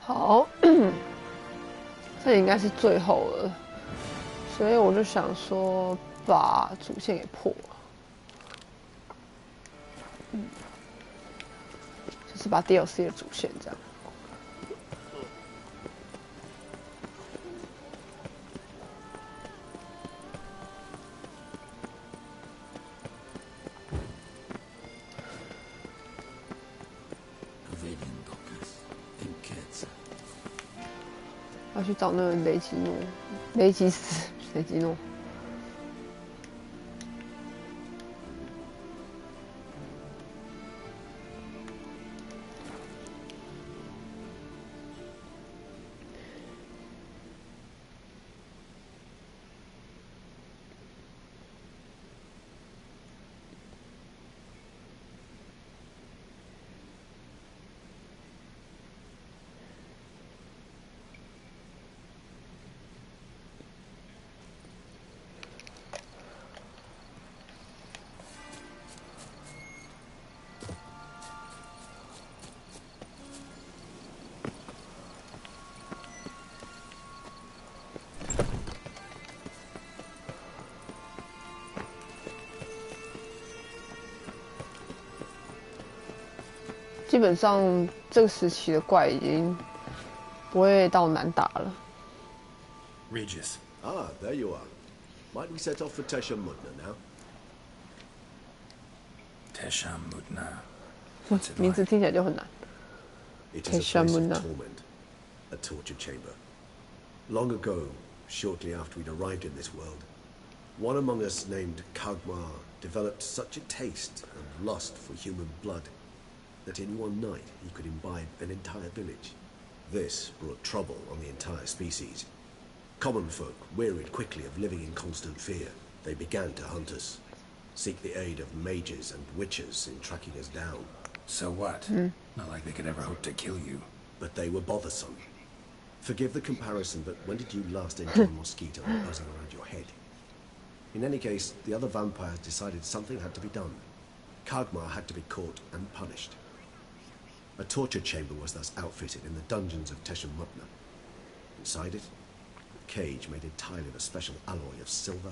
好，这应该是最后了，所以我就想说把主线给破了，就是把 DLC 的主线这样。要去找那个雷吉诺、雷吉斯、雷吉诺。基本上这个时期的怪已经不会到难打了。Regis. Ah, there you are. Might we set off for Tesha Mudna now? Tesha Mudna. 名字听起来就很难。It is a place of torment, a torture chamber. Long ago, shortly after we'd arrived in this world, one among us named Kagmar developed such a taste and lust for human blood that in one night he could imbibe an entire village. This brought trouble on the entire species. Common folk wearied quickly of living in constant fear. They began to hunt us, seek the aid of mages and witches in tracking us down. So what? Not like they could ever hope to kill you. But they were bothersome. Forgive the comparison, but when did you last enjoy a mosquito buzzing around your head? In any case, the other vampires decided something had to be done. Kagmar had to be caught and punished. A torture chamber was thus outfitted in the dungeons of Tesha Mudna. Inside it, a cage made entirely of a special alloy of silver,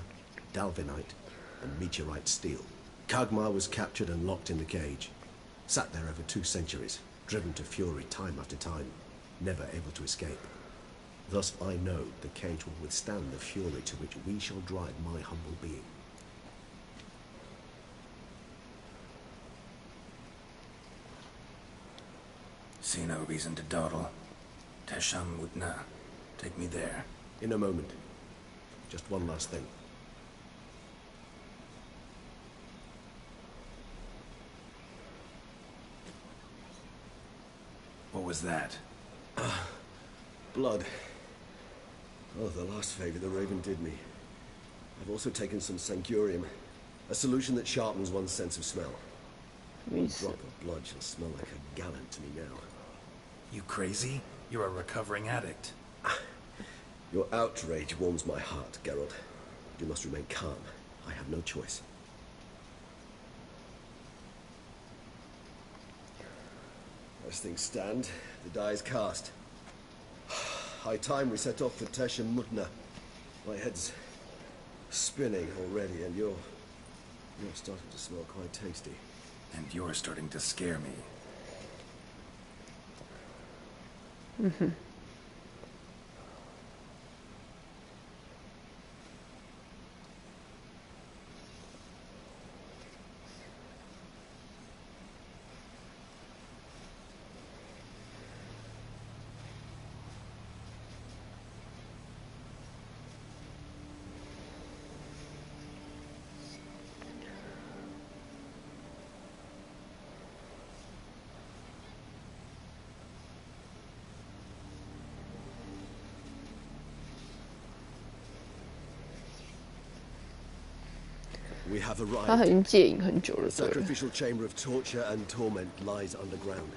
dalvinite, and meteorite steel. Kagmar was captured and locked in the cage, sat there over 2 centuries, driven to fury time after time, never able to escape. Thus I know the cage will withstand the fury to which we shall drive my humble being. See no reason to dawdle. Tesha Mudna. Take me there. In a moment. Just one last thing. What was that? Blood. Oh, the last favor the Raven did me. I've also taken some Sancurium, a solution that sharpens one's sense of smell. A drop of blood shall smell like a gallon to me now. You crazy? You're a recovering addict. Your outrage warms my heart, Geralt. You must remain calm. I have no choice. As things stand, the die is cast. High time we set off for Tesha Mudna. My head's spinning already, and you're starting to smell quite tasty. And you're starting to scare me. We have 他 arrived. 已经戒瘾很久了， The 对了。 sacrificial chamber of torture and torment lies underground.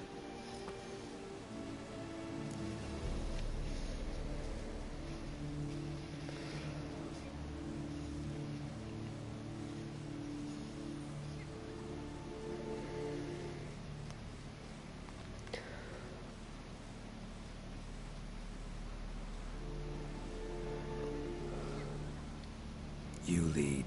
You lead.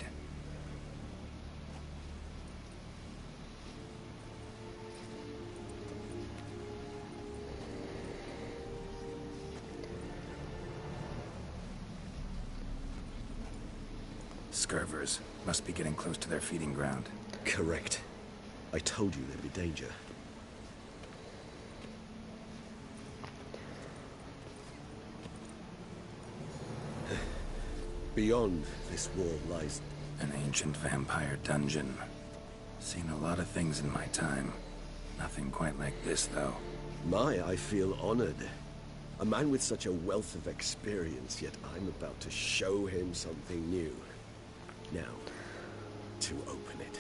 Scurvers must be getting close to their feeding ground. Correct. I told you there'd be danger. Beyond this wall lies An ancient vampire dungeon. Seen a lot of things in my time. Nothing quite like this, though. I feel honored. A man with such a wealth of experience, yet I'm about to show him something new. Now, to open it.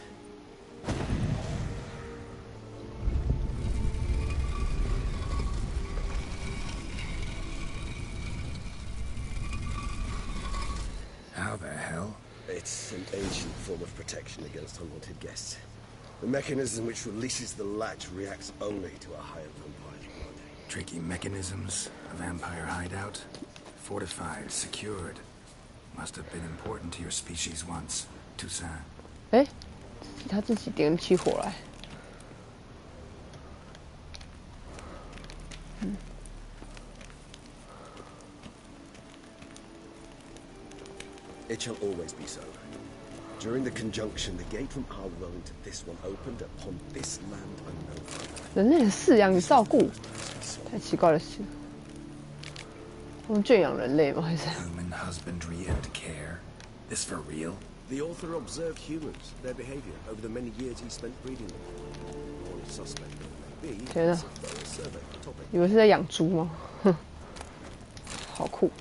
How the hell? It's an ancient form of protection against unwanted guests. The mechanism which releases the latch reacts only to a higher vampire's blood. Tricky mechanisms, a vampire hideout. Fortified, secured. Must have been important to your species once, Toussaint. 哎，他自己点起火来。It shall always be so. During the conjunction, the gate from our world into this one opened upon this land unknown. 人类的饲养与照顾，太奇怪了是。他们圈养人类吗？还是？ Human husbandry and care. This for real? The author observed humans, their behavior, over the many years he spent breeding them. Morally suspect though it may be,天啊 it's a thorough survey of the topic. 以为是在养猪吗？哼，好酷。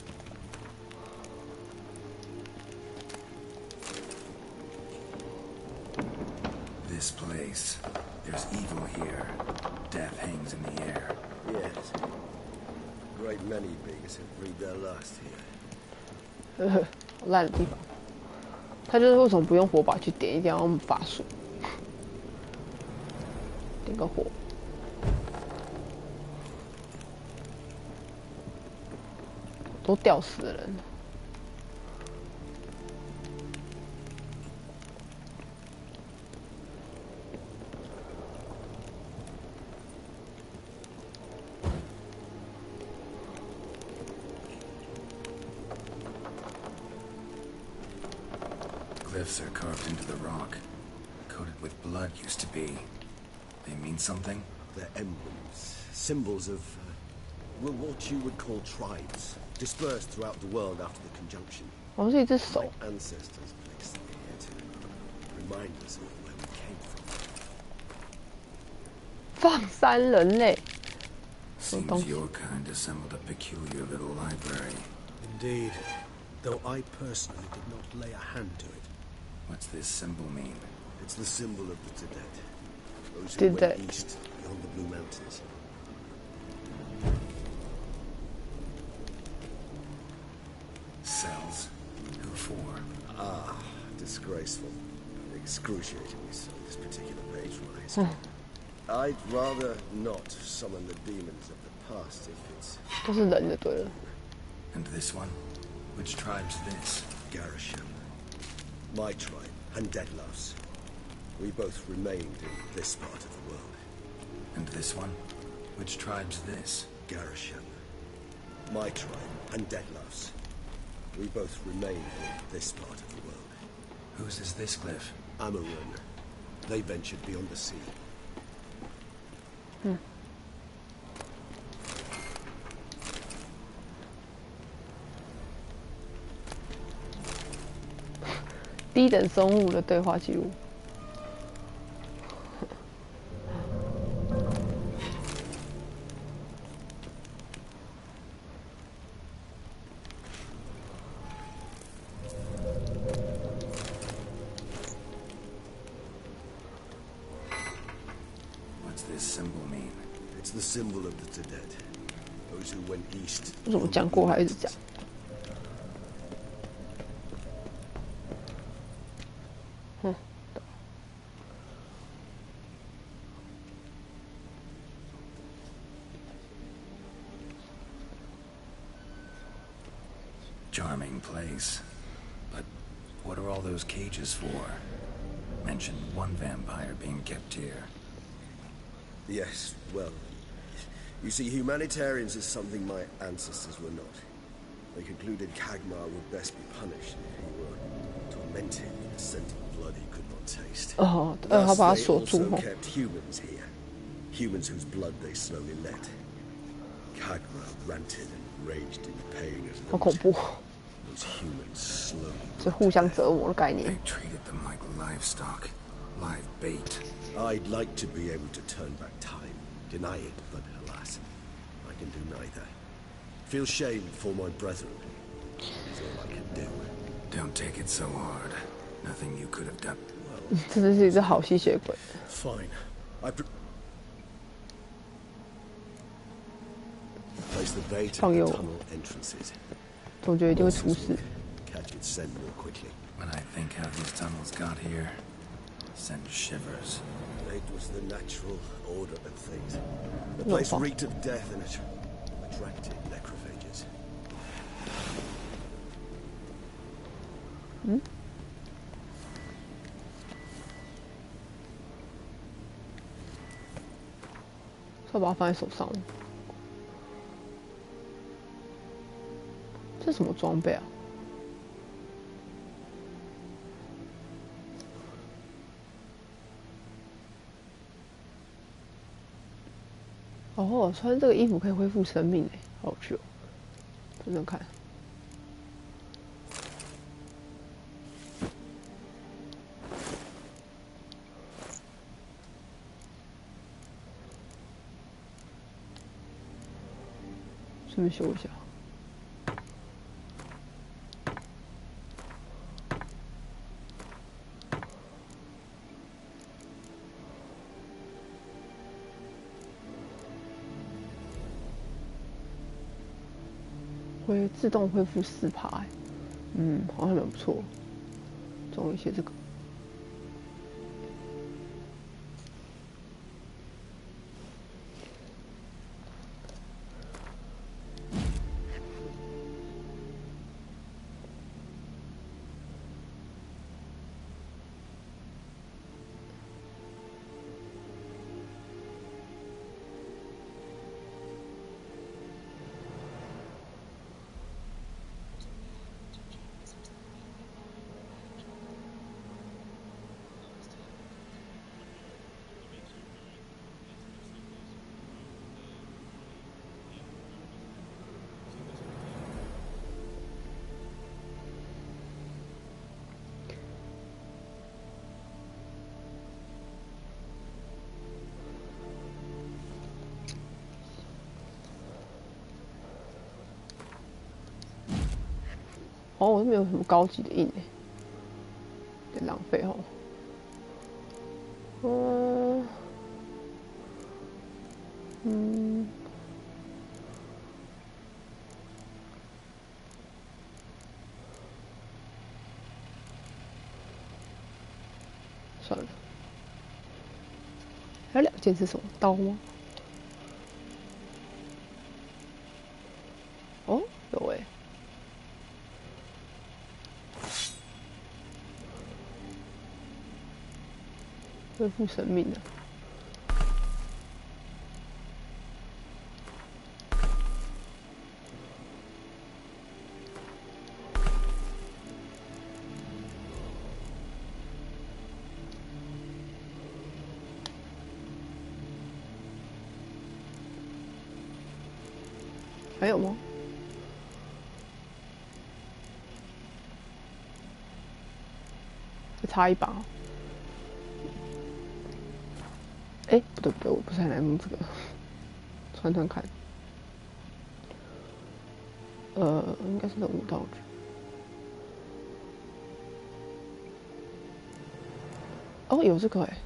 This place. There's evil here. Death hangs in the air. Yes. A great many beings have breathed their last here. 好烂的地方。他就是为什么不用火把去点，一定要用法术？点个火。都吊死的人。 Glyphs are carved into the rock. Coated with blood used to be. They mean something? They're emblems, symbols of, well, what you would call tribes, dispersed throughout the world after the conjunction. 好像是一只手 My。ancestors placed them here to remind us of where we came from. 放山人类。 Seems your kind assembled a peculiar little library. Indeed, though I personally did not lay a hand to it. What's this symbol mean? It's the symbol of the Dead. Those who Did went that- east beyond the Blue Mountains. Cells? Who for? Ah, disgraceful. Excruciatingly so, this particular page from my history. I'd rather not summon the demons of the past if it's 都是人就对了。 And this one? Which tribe's this? Garisham. My tribe and Deadlove's. We both remained in this part of the world. And this one? Which tribe's this? Garisham. My tribe and Deadlove's. We both remained in this part of the world. Whose is this glyph? Amarun. They ventured beyond the sea. 低等生物的对话记录。What's this symbol mean? It's the symbol of the Dead. Those who went east. 为什么讲过还一直讲？ Charming place. But What are all those cages for? Mentioned one vampire being kept here. Yes, well, you see, humanitarians is something my ancestors were not. They concluded Kagmar would best be punished if he were tormented with the scent of blood he could not taste. Oh, Thus, 他把它 they 锁住 also 哦， kept humans here. Humans whose blood they slowly let. Kagmar ranted and raged in pain as 好恐怖， those humans slowly 是互相折磨的概 They 念。 treated them like livestock, live bait. I'd like to be able to turn back time, deny it, but alas, I can do neither. Feel shame for my brethren is all I can do. Don't take it so hard. Nothing you could have done. 真的是一只好吸血鬼。 Fine. Place the bait at 放 the 诱 tunnel entrances. 总觉得一定会出事。 Catch its scent more quickly. When I think how these tunnels got here, send shivers. It was the natural order of things. The place reeked of death and it attracted necrophages. 要把它放在手上。这是什么装备啊？哦，穿这个衣服可以恢复生命诶，好有趣哦！真的看。顺便修一下。会自动恢复4%，好像蛮不错。装一些这个。哦，我这边有什么高级的印诶，有点浪费哦。算了。还有2件是什么？刀吗？哦，有诶。恢复生命的。还有吗？再插一把。哎，不对不对，我不是很来用这个，穿穿看。应该是任务道具。哦，有这个哎。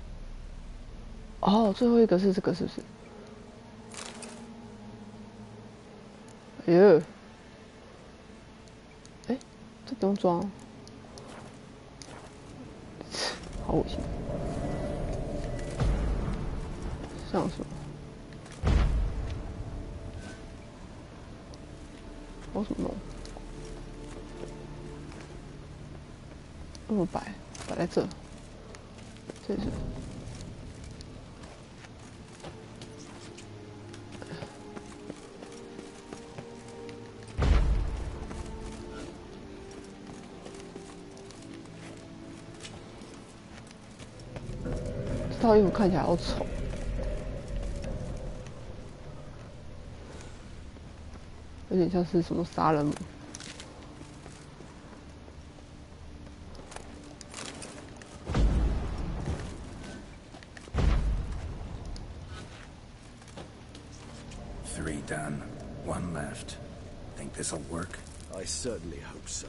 哦，最后一个是这个是不是？哎呦，哎，这不用装，好恶心。像什么？我怎么弄？我摆在这，这是。这套衣服看起来好丑。有点像是什么杀人魔。3 done, 1 left. Think this'll work? I certainly hope so.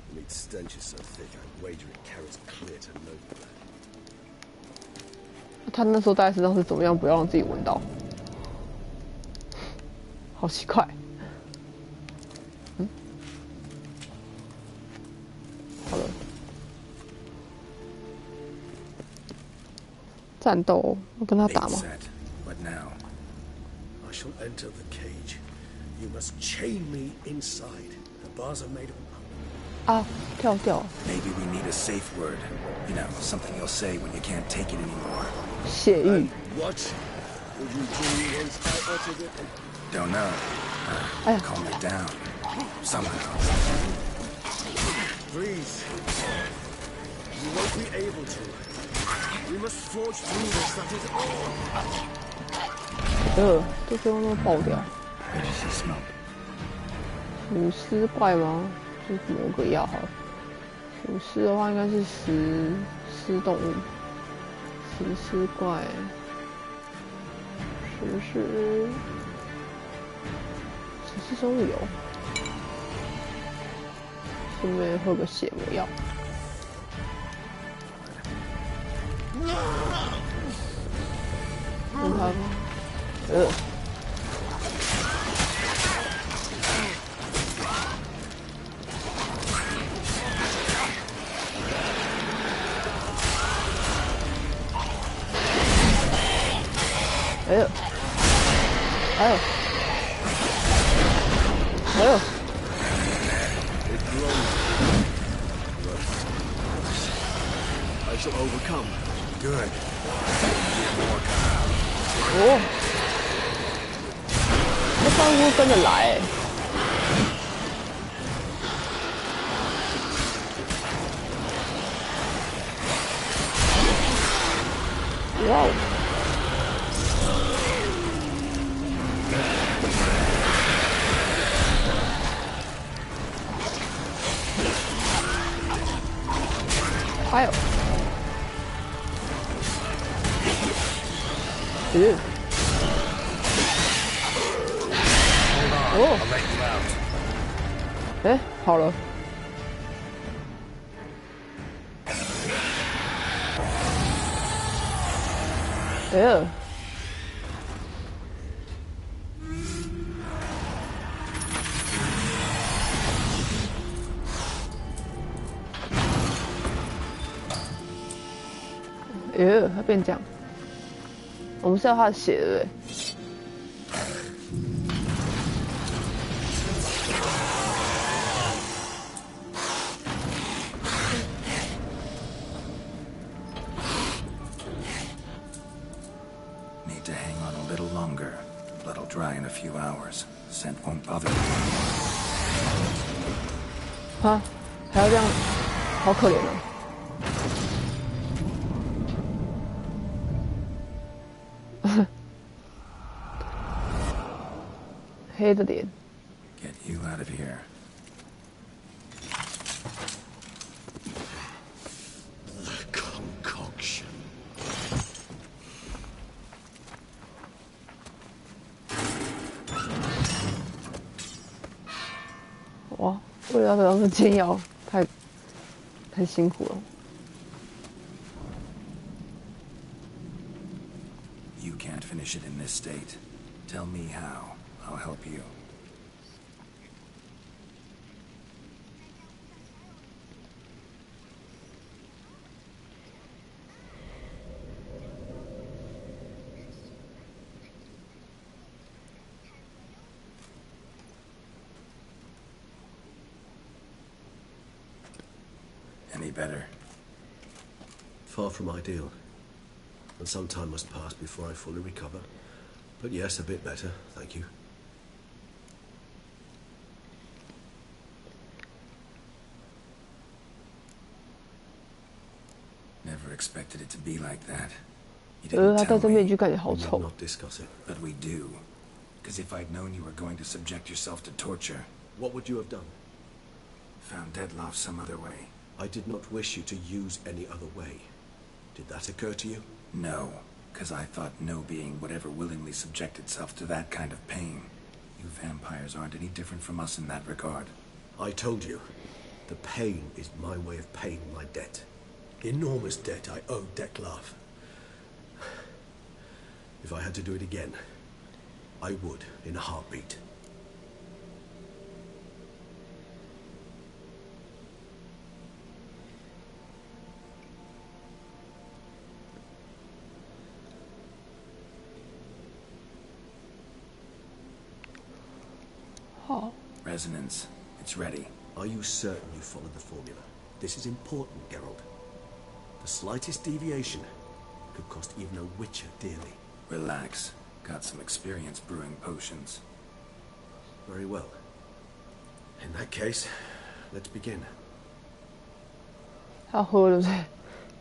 The meat stench is so thick, I'd wager it carries clear to no good. 他那时候戴在身上是怎么样？不要让自己闻到，好奇怪。好了，战斗，我跟他打吗？ What now? I shall enter the cage. You must chain me inside. The bars are made of... 啊，跳掉。 Maybe we need a safe word. You know, something you'll say when you can't take it anymore. 血域。What would you do once I uttered it? Don't know. Calm it down. Somehow. Please. You won't be able to. We must forge through this, that is all. 这最后都爆掉。 Where does he smoke? 腐尸怪吗？就某个药好了。腐尸的话应该是食动物，食尸怪，食尸生物油。顺便喝个血魔药。问他吗？哎呦，哎呦，哎呦！ I shall overcome. Good. 哦，那怪物跟着来。哇哦！ 哎呦！哦！哎，好了。哎呀！他变这样。我们是要他的血，对不对？ Need to hang on a little longer. Blood'll dry in a few hours. Scent won't bother you. 啊，还要这样，好可怜啊！黑的脸。 Get you out of here. The concoction. 哇，为了要得到这煎药，太辛苦了。 You can't finish it in this state. Tell me how. I'll help you. Any better? Far from ideal. And some time must pass before I fully recover. But yes, a bit better, thank you. Never expected it to be like that. You 他 didn't 戴 tell 这面 me, 具感觉好 We will 丑。 not discuss it. but we do. Because if I'd known you were going to subject yourself to torture, What would you have done? found Dettlaff some other way. I did not wish you to use any other way. Did that occur to you? No, because I thought no being would ever willingly subject itself to that kind of pain. You vampires aren't any different from us in that regard. I told you. The pain is my way of paying my debt. Enormous debt I owe Dettlaff. If I had to do it again, I would in a heartbeat. Oh. Resonance. It's ready. Are you certain you followed the formula? This is important, Geralt. The slightest deviation could cost even a witcher dearly. Relax. Got some experience brewing potions. Very well. In that case, let's begin. 他喝了对，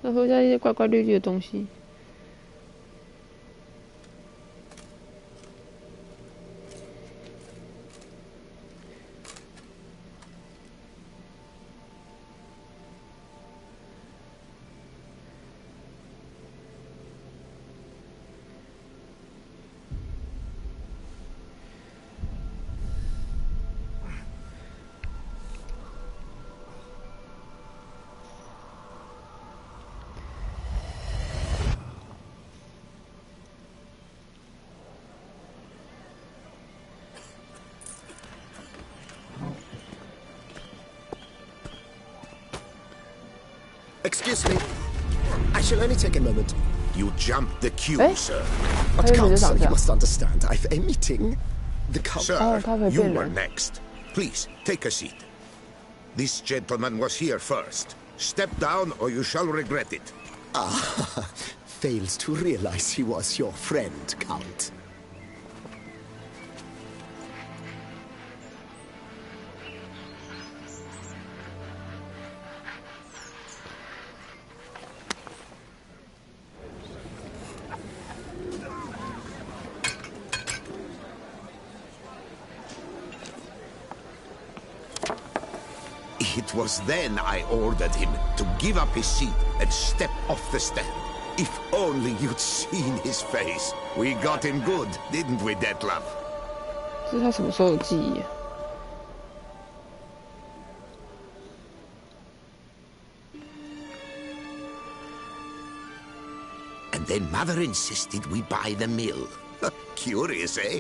那喝下一些怪怪绿绿的东西。Excuse me. I shall only take a moment. You jumped the queue, Eh? sir. But Hey, Council, Mr. you must understand, I've a meeting. The Council... Oh, Sir, you Papa were Biller. next. Please, take a seat. This gentleman was here first. Step down or you shall regret it. fails to realize he was your friend, Count. It was then I ordered him to give up his seat and step off the stand. If only you'd seen his face. We got him good, didn't we, Dettlaff? 这是他什么时候的记忆啊？ And then Mother insisted we buy the mill. Curious, eh?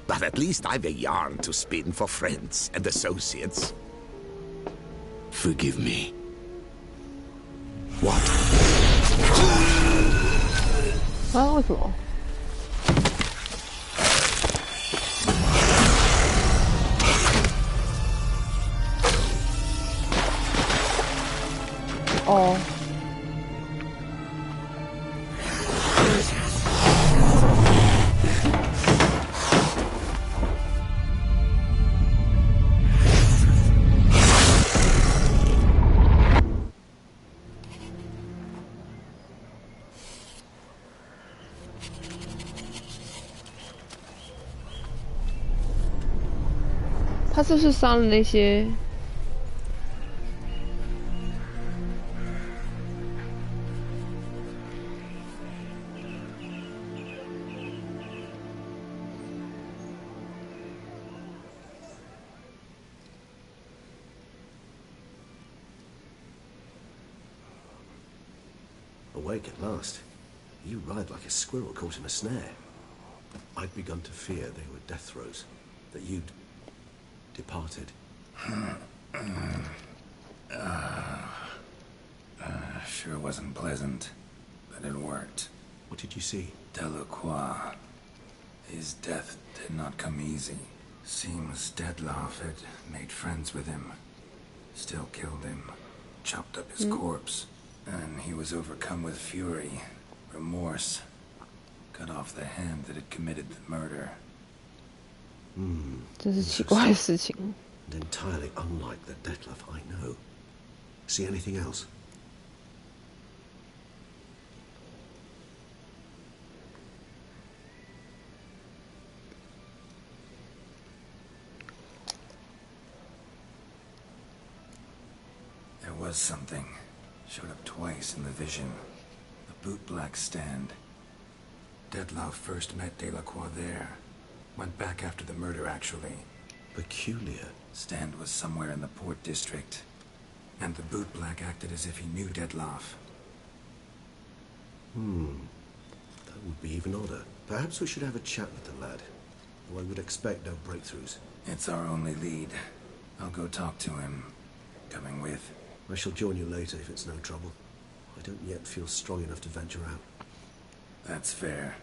But at least I've a yarn to spin for friends and associates. Forgive me. What? 啊？为什么？哦。他是不是杀了那些？Awake at last. You ride like a squirrel caught in a snare. I'd begun to fear they were death throes, that you'd departed. Sure wasn't pleasant, but it worked. What did you see? Delacroix. His death did not come easy. Seems Dettlaff had made friends with him. Still killed him. Chopped up his corpse. And he was overcome with fury, remorse. Cut off the hand that had committed the murder. 真是奇怪的事情。 And entirely unlike the Dettlaff I know. See anything else? There was something. Showed up twice in the vision. The bootblack stand. Dettlaff first met Delacroix there. Went back after the murder, actually. Peculiar. Stand was somewhere in the port district. And the bootblack acted as if he knew Dettlaff. That would be even odder. Perhaps we should have a chat with the lad. Though I would expect no breakthroughs. It's our only lead. I'll go talk to him. Coming with. I shall join you later if it's no trouble. I don't yet feel strong enough to venture out. That's fair.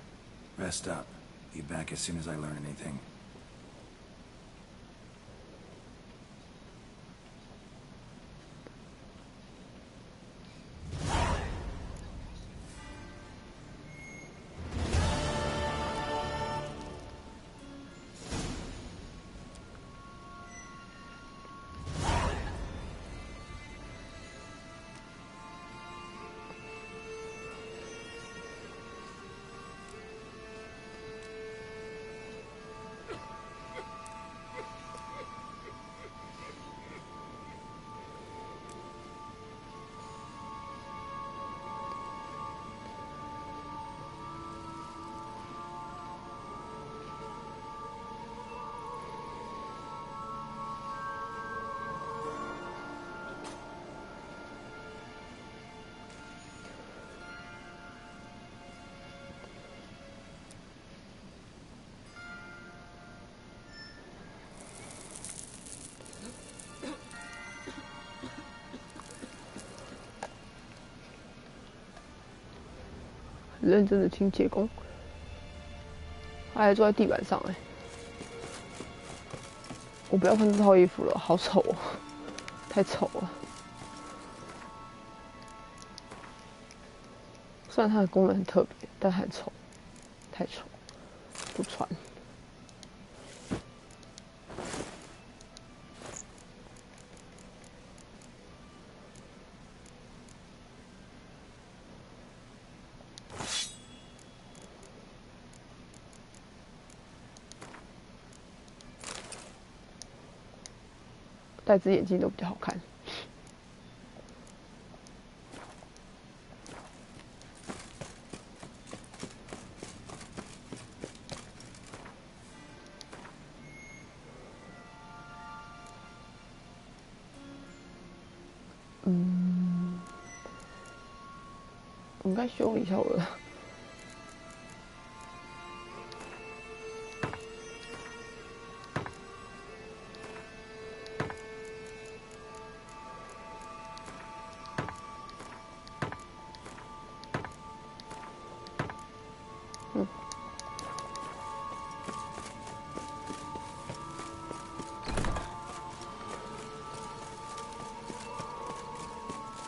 Rest up. Be back as soon as I learn anything.很认真的清洁工，他还坐在地板上哎、我不要穿这套衣服了，好丑哦，太丑了。虽然它的功能很特别，但很丑，太丑，不穿。戴只眼镜都比较好看。我应该修一下我的。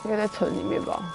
应该在城里面吧。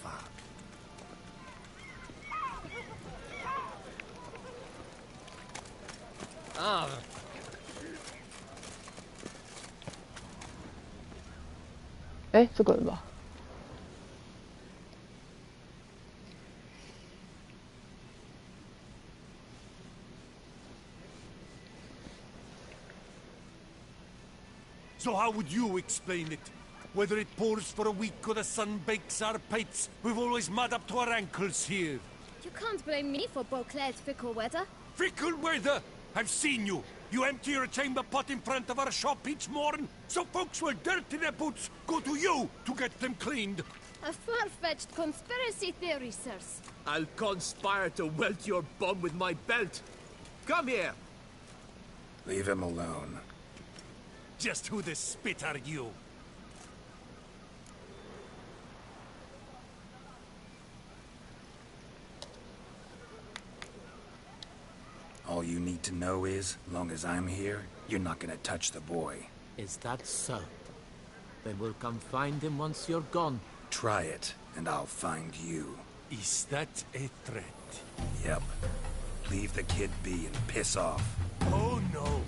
fuck. 哎，这个人吧。So how would you explain it? Whether it pours for a week or the sun bakes our pates, we've always mud up to our ankles here. You can't blame me for Beauclair's fickle weather. Fickle weather! I've seen you. You empty your chamber pot in front of our shop each morn, so folks will dirty their boots, go to you to get them cleaned. A far-fetched conspiracy theory, sirs. I'll conspire to welt your bum with my belt. Come here. Leave him alone. Just who the spit are you? All you need to know is, long as I'm here, you're not gonna touch the boy. Is that so? Then we'll come find him once you're gone. Try it, and I'll find you. Is that a threat? Yep. Leave the kid be and piss off. Oh no.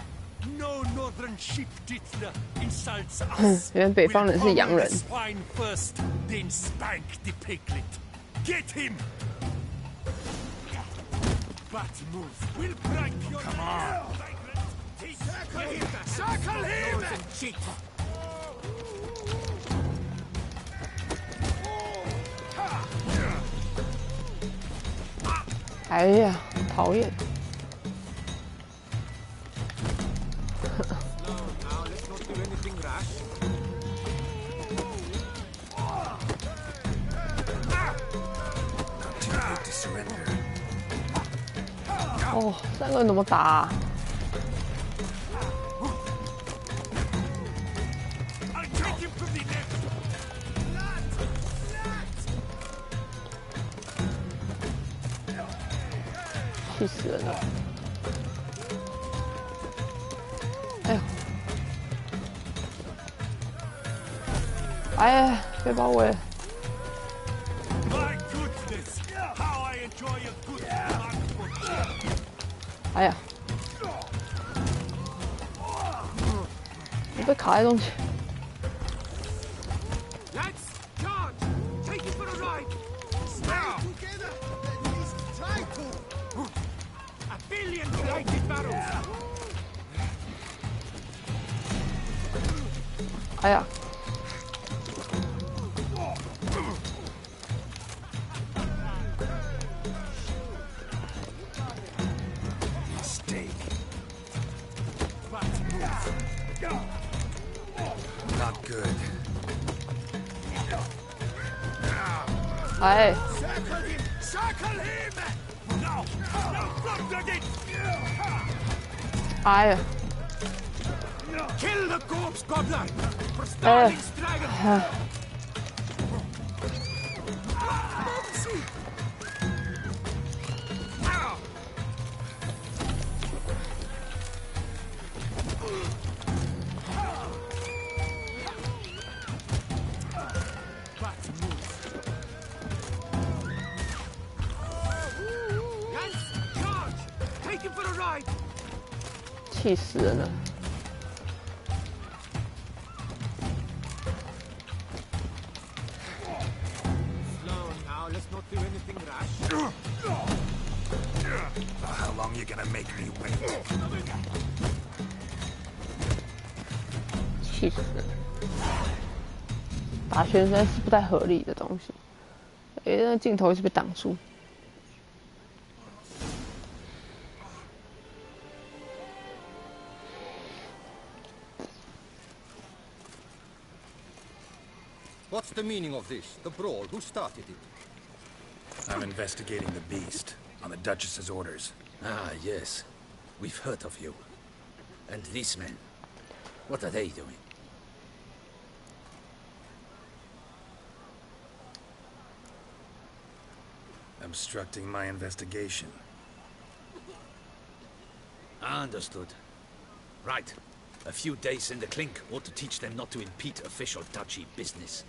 No northern sheep titler insults us. 原来北方人是洋人。 We'll swine first, then spank the piglet. Get him! Bat move. We'll break your Come on! Circle him! Cheat! 哎呀，讨厌！ 哦，三个人怎么打啊？ 气死人了！哎呦！哎，被包围！ 哎呀！我被卡在中间。 哎呀！哎！哎呀！ Kill the corpse goblin for 哎！ Starling's dragon. 气死人了！ How long you gonna make me wait? 气死人！打拳实在是不太合理的东西。哎，那镜头一直被挡住。 What's the meaning of this? The brawl? Who started it? I'm investigating the beast, on the Duchess's orders. Ah, yes. We've heard of you. And these men, what are they doing? Obstructing my investigation. Understood. Right. A few days in the clink ought to teach them not to impede official duchy business.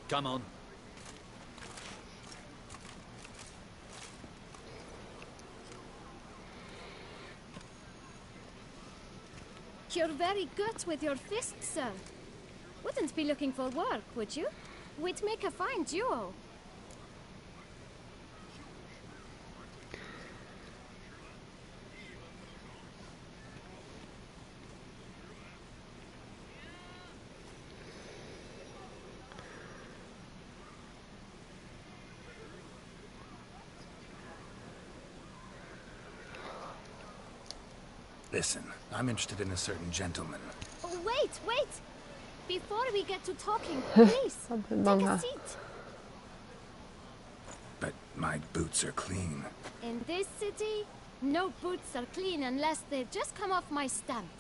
Come on. You're very good with your fists, sir. Wouldn't be looking for work, would you? We'd make a fine duo. Listen, I'm interested in a certain gentleman. Oh, wait, wait! Before we get to talking, please, take a seat. But my boots are clean. In this city, no boots are clean unless they just come off my stamp.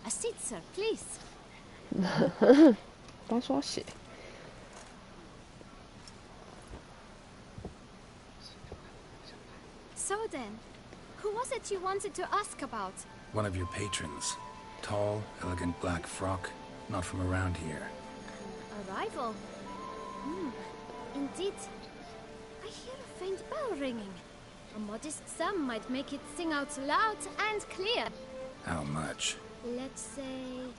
A seat, sir, please. 帮手写。So then, who was it you wanted to ask about? One of your patrons. Tall, elegant black frock. Not from around here. A rival? Indeed. I hear a faint bell ringing. A modest sum might make it sing out loud and clear. How much? Let's say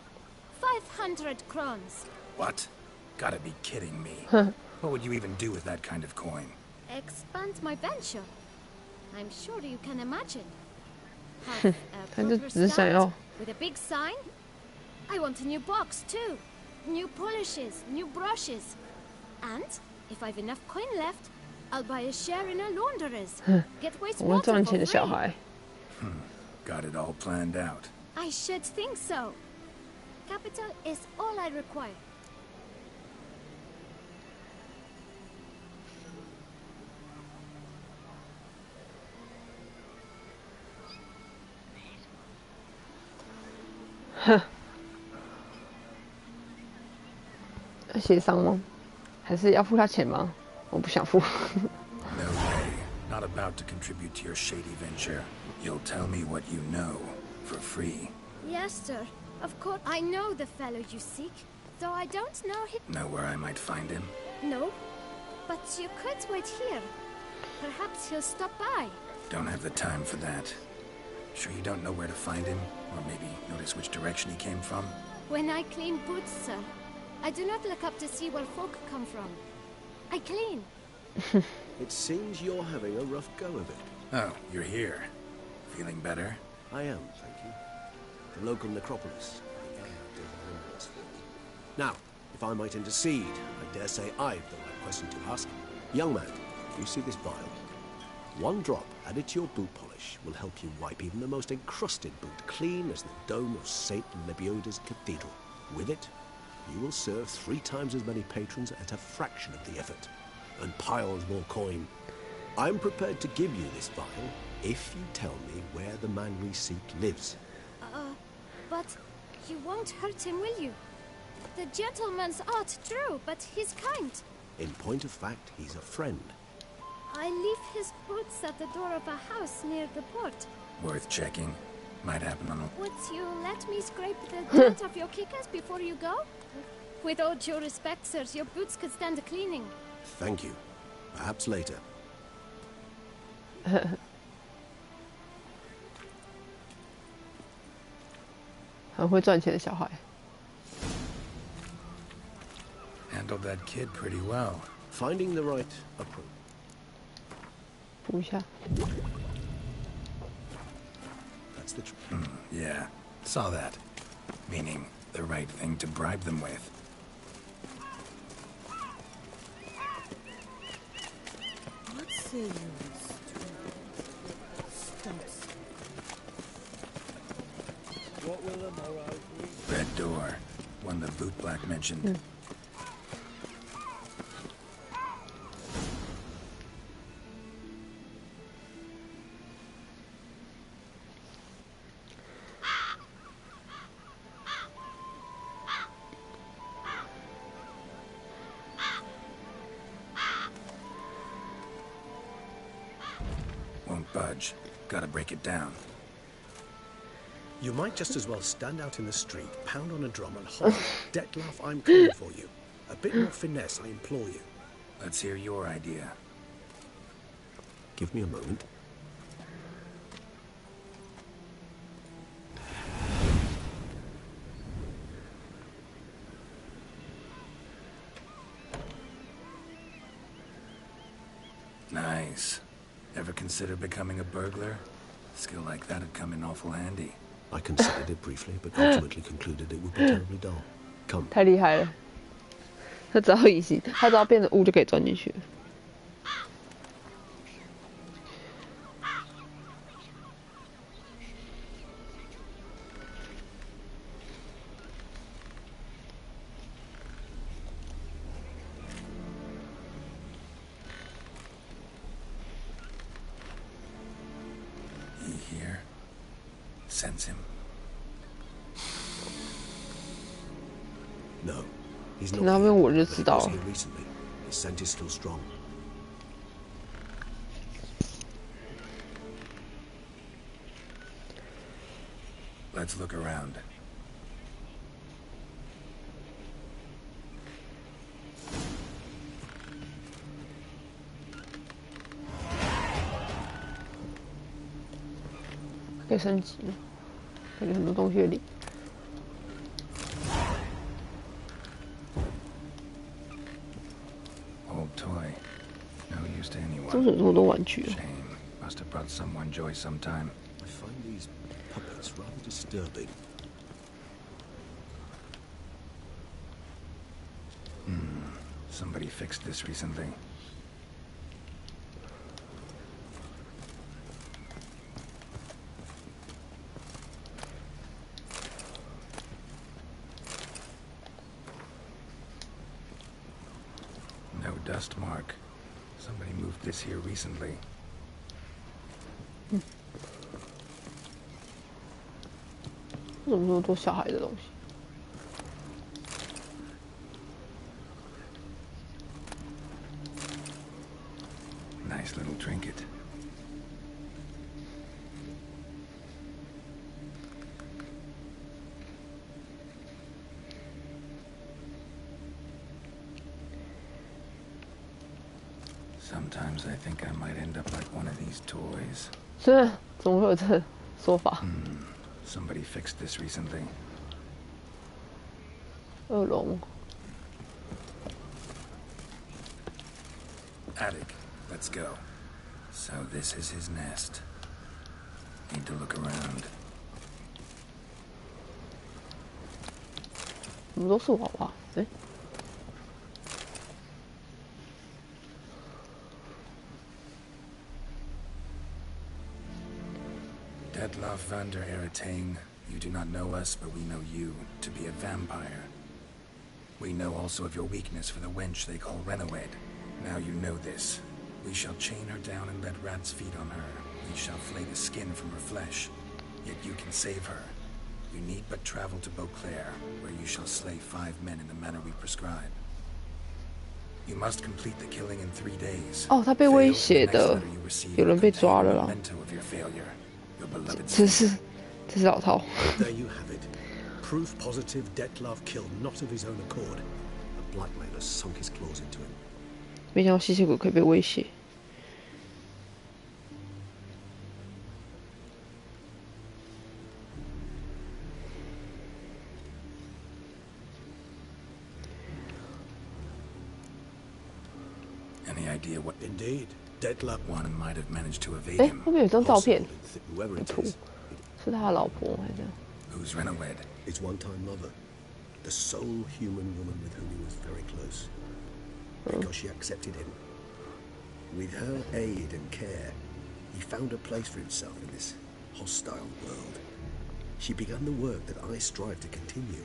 500 crowns. What? Gotta be kidding me. What would you even do with that kind of coin? Expand my venture. I'm sure you can imagine. Have a 他就 proper 只是想要 stand with a big sign. I want a new box too. New polishes, new brushes. And if I've enough coin left, I'll buy a share in a launderer's. Get 我们 wastewater 赚 for 钱的小 free. 孩。 Got it all planned out. I should think so. Capital is all I require. 要协商吗？还是要付他钱吗？我不想付。No way. Not about to contribute to your shady venture. You'll tell me what you know, for free. Yes, sir. Of course, I know the fellow you seek, though I don't know him. Know where I might find him? No, but you could wait here. Perhaps he'll stop by. Don't have the time for that. Sure you don't know where to find him? Or maybe notice which direction he came from? When I clean boots, sir, I do not look up to see where folk come from. I clean. It seems you're having a rough go of it. Oh, you're here. Feeling better? I am, thank you. The local necropolis. The air does wonders for me. Now, if I might intercede, I dare say I've the right question to ask. Young man, you see this vial? One drop added to your boot polish will help you wipe even the most encrusted boot clean as the dome of St. Lebioda's cathedral. With it, you will serve 3 times as many patrons at a fraction of the effort, and piles more coin. I'm prepared to give you this vial if you tell me where the man we seek lives. But you won't hurt him, will you? The gentleman's art true, but he's kind. In point of fact, he's a friend. I leave his boots at the door of a house near the port. Worth checking. Might happen on a... Would you let me scrape the dirt off your kickers before you go? With all due respect, sirs, your boots could stand a cleaning. Thank you. Perhaps later. 很会赚钱的小孩。 Handled that kid pretty well. Finding the right approach. 补一下。 That's the truth. Yeah, saw that. Meaning, the right thing to bribe them with. What say you, Stunts? What will the morrow be? Red door. One the boot black mentioned. Won't budge. Gotta break it down. You might just as well stand out in the street, pound on a drum and holler, Detlef, I'm coming for you. A bit more finesse, I implore you. Let's hear your idea. Give me a moment. Nice. Ever consider becoming a burglar? Skill like that'd come in awful handy. I considered it briefly, but ultimately concluded it would be terribly dull. Come. 太厉害了！他只要隐形，他只要变成雾就可以钻进去。Sense him. No, he's not. 那边我就知道了。 Recently, his scent is still strong. Let's look around.可以升级，感觉很多东西里。Old toy. No use to anyone. 怎么这么多玩具啊？ Shame. Must have brought someone joy sometime. I find these puppets rather disturbing. Somebody fixed this recently. No dust mark. Somebody moved this here recently. 怎么这么多小孩的东西？ Nice little trinket. Sometimes I think I might end up like one of these toys. 这怎么会有这说法？ Somebody fixed this recently. 恶龙。 Attic. Let's go. So this is his nest. Need to look around. 怎么都是娃娃？哎， Detloff van der Eretang, you do not know us, but we know you to be a vampire. We know also of your weakness for the wench they call Renowed. Now you know this. We shall chain her down and let rats feed on her. We shall flay the skin from her flesh. Yet you can save her. You need but travel to Beauclair, where you shall slay 5 men in the manner we prescribe. You must complete the killing in 3 days. 哦，他被威胁的，有人被抓了啦。这是老套。 There you have it. Proof positive Detlav killed not of his own accord. A blackmailer sunk his claws into him. 没想到吸血鬼可以被威胁。 Any idea what Indeed, Detlav one might have managed to evade 哎， him? 后面有张照片， Whoever 有 it 图， is, 是他的老婆还是这样？ Who's Renowed? his one-time lover, the sole human woman with whom he was very close, because she accepted him. With her aid and care, he found a place for himself in this hostile world. She began the work that I strive to continue.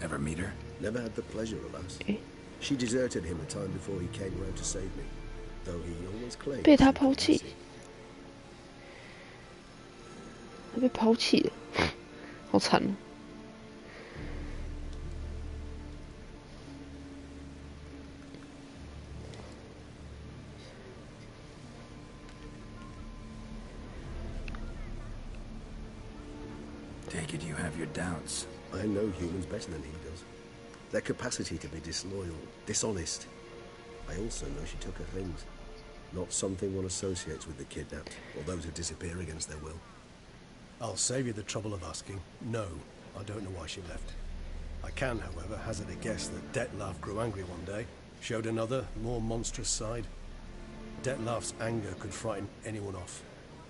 Ever meet her? Never had the pleasure, alas. Eh? She deserted him a time before he came round to save me, though he always claimed. 被他抛弃，他被抛弃了，好惨哦。 Take it you have your doubts. I know humans better than he does. Their capacity to be disloyal, dishonest. I also know she took her things. Not something one associates with the kidnapped, or those who disappear against their will. I'll save you the trouble of asking. No, I don't know why she left. I can, however, hazard a guess that Dettlaff grew angry one day, showed another, more monstrous side. Dettlaff's anger could frighten anyone off,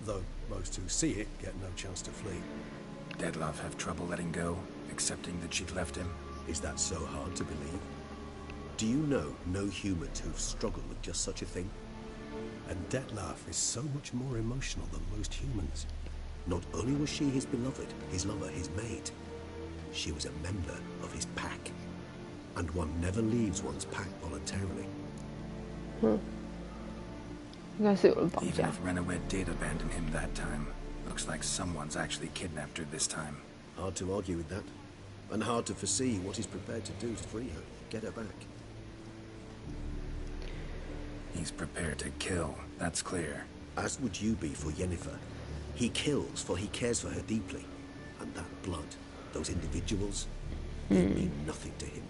though most who see it get no chance to flee. Dettlaff have trouble letting go, accepting that she'd left him? Is that so hard to believe? Do you know no humans who've struggled with just such a thing? And Dettlaff is so much more emotional than most humans. Not only was she his beloved, his lover, his mate, she was a member of his pack. And one never leaves one's pack voluntarily. Even if Renowed did abandon him that time, looks like someone's actually kidnapped her this time. Hard to argue with that. And hard to foresee what he's prepared to do to free her, get her back. He's prepared to kill, that's clear. As would you be for Yennefer. He kills, for he cares for her deeply. And that blood, those individuals, they mean nothing to him.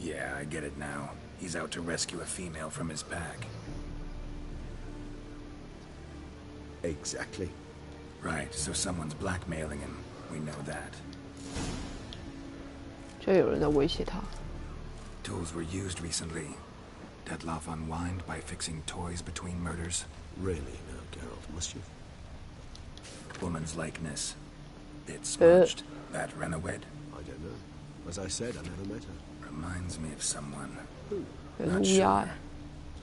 Yeah, I get it now. He's out to rescue a female from his pack. Exactly. Right, so someone's blackmailing him. We know that. 就有人在威胁他。 Tools were used recently. Dettlaff unwind by fixing toys between murders. Really now, Geralt, must you? Woman's likeness. Bit smudged. That Renowed? I don't know. As I said, I never met her. Reminds me of someone. Who? Not sure.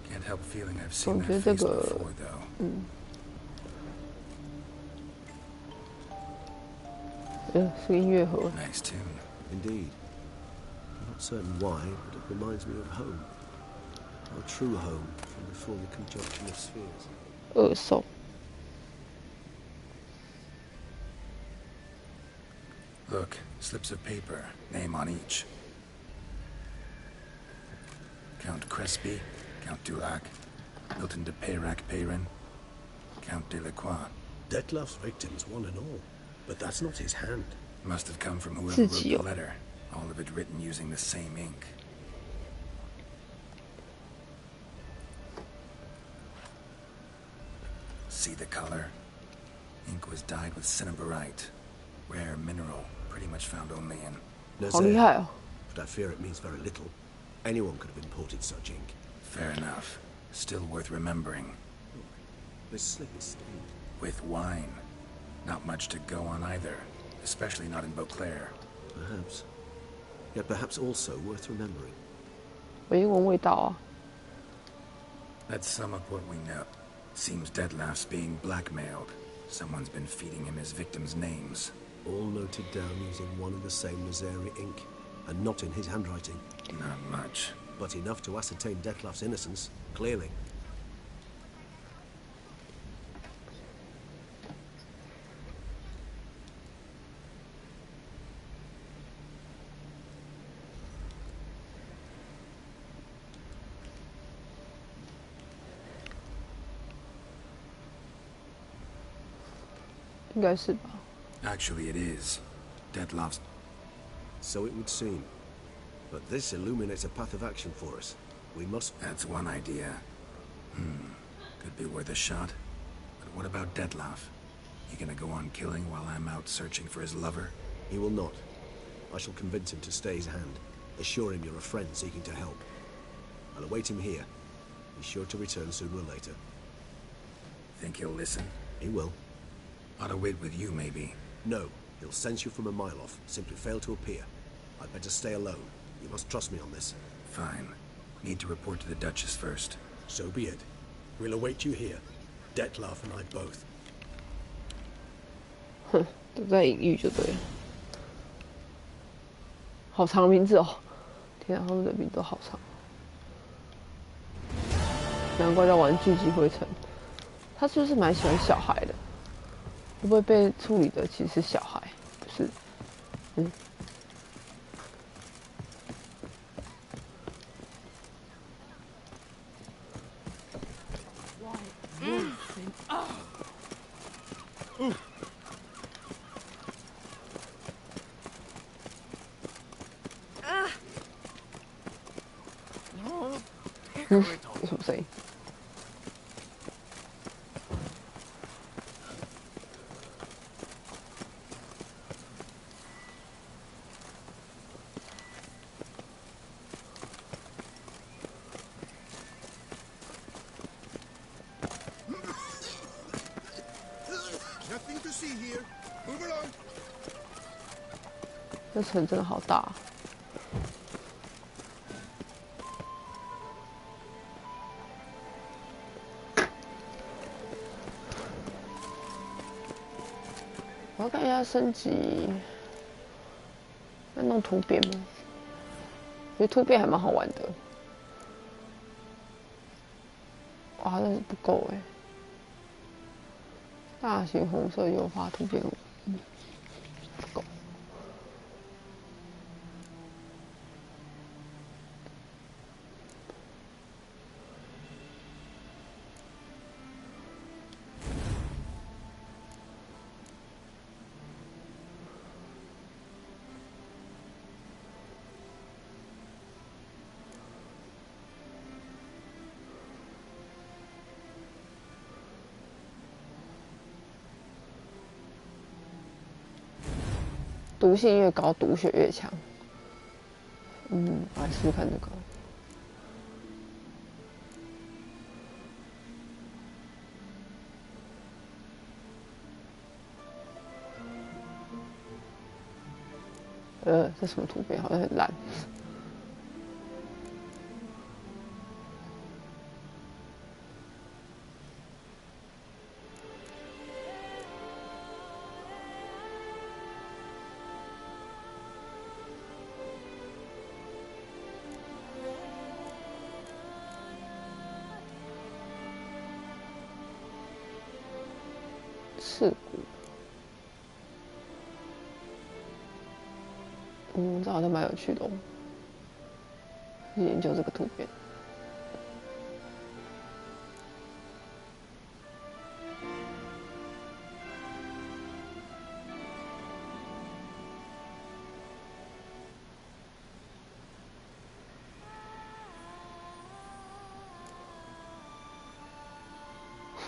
Can't help feeling I've seen that face before, though. Nice tune. Indeed. I'm not certain why, but it reminds me of home. Our true home from before the conjunction of spheres. So. Look, slips of paper, name on each. Count Crespi, Count Dulac, Milton de Peyrac-Peyrin, Count Delacroix. Dettlaff's victims, one and all. But that's not his hand. Must have come from whoever wrote the letter. All of it written using the same ink. See the color? Ink was dyed with cinnabarite. Rare mineral, pretty much found only in... But I fear it means very little. Anyone could have imported such ink. Fair enough. Still worth remembering. Look, this slip is stained. With wine. Not much to go on either. Especially not in Beauclair. Perhaps. Yet perhaps also worth remembering. Let's sum up what we know. Seems Dettlaff's being blackmailed. Someone's been feeding him his victims' names. All noted down using one and the same Nazari ink. And not in his handwriting. Not much. But enough to ascertain Dettlaff's innocence, clearly. Actually, it is. Dettlaff's... So it would seem. But this illuminates a path of action for us. We must... That's one idea. Could be worth a shot. But what about Dettlaff? He gonna go on killing while I'm out searching for his lover? He will not. I shall convince him to stay his hand. Assure him you're a friend seeking to help. I'll await him here. He's sure to return sooner or later. Think he'll listen? He will. Ought to wait with you, maybe. No. He'll sense you from a mile off. Simply fail to appear. I'd better stay alone. You must trust me on this. Fine. Need to report to the Duchess first. So be it. We'll await you here. Dettlaff and I both. 哼，都在隐喻就对了。好长的名字哦！天啊，他们的名字都好长。难怪叫玩聚集灰尘。他就是蛮喜欢小孩的，会不会被处理的其实是小孩，不是？有什么声音？这城真的好大啊。我要看一下升级，要弄突变吗？我觉得突变还蛮好玩的。哇，但是不够哎。大型红色诱发突变，不够。毒性越高，毒血越强。我来试试看这个。这什么图片？好像很烂。刺骨，这好像蛮有趣的哦。研究这个图片。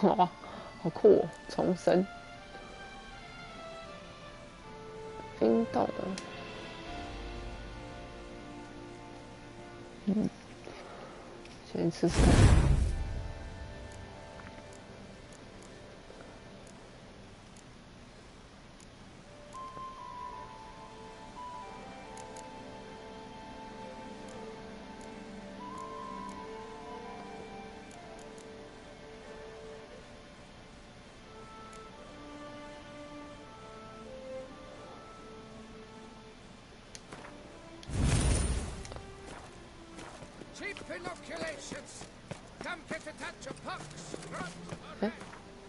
哇，好酷哦！重生，冰冻的，先试试看。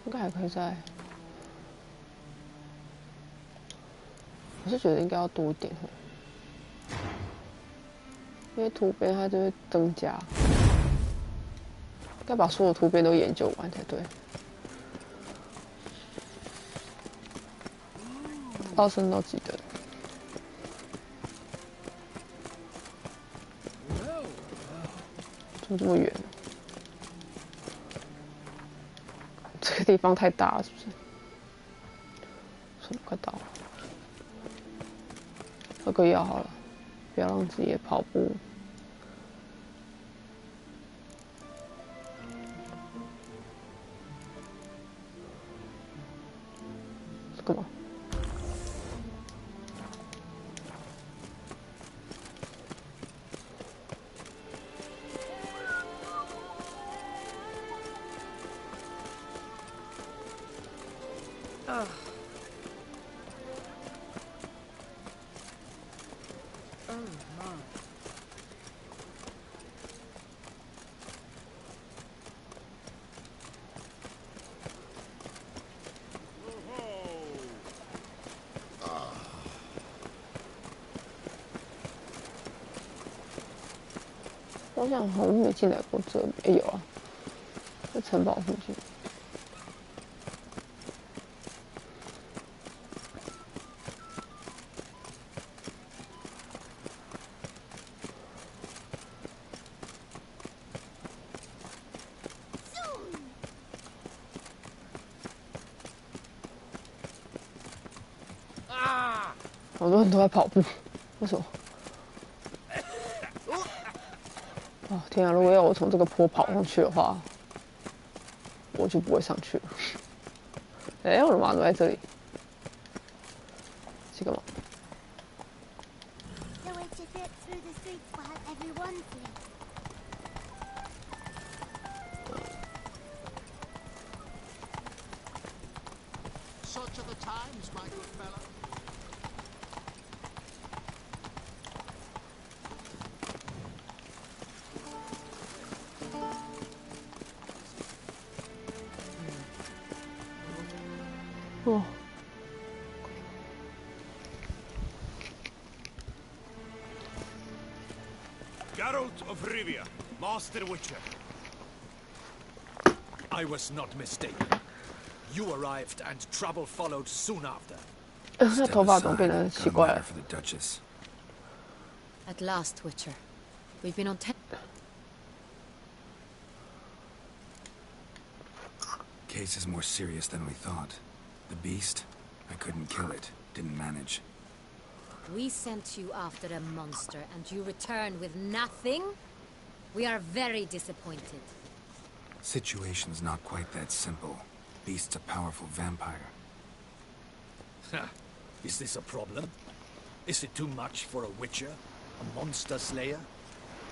应该还可以再，我是觉得应该要多一点，因为图片它就会增加，应该把所有图片都研究完才对。要升到几等？怎么这么远？这个地方太大了，是不是？算了，快到了，喝个药好了，不要让自己跑步。这干嘛？我想我们没进来过这里，有啊，在城堡附近。好多人都在跑步，为什么？哦天啊！如果要我从这个坡跑上去的话，我就不会上去了。哎，我的马都在这里，这个吗？ The witches get through the streets while everyone sleeps. Such are the times, my good fellow. Oh. Geralt of Rivia, Master Witcher. I was not mistaken. You arrived and trouble followed soon after. 那头发怎么变得奇怪了？ for the Duchess. At last, Witcher. We've been on Case is more serious than we thought. The beast, I couldn't kill it. Didn't manage. We sent you after a monster, and you returned with nothing? We are very disappointed. Situation's not quite that simple. Beast's a powerful vampire. Is this a problem? Is it too much for a witcher? A monster slayer?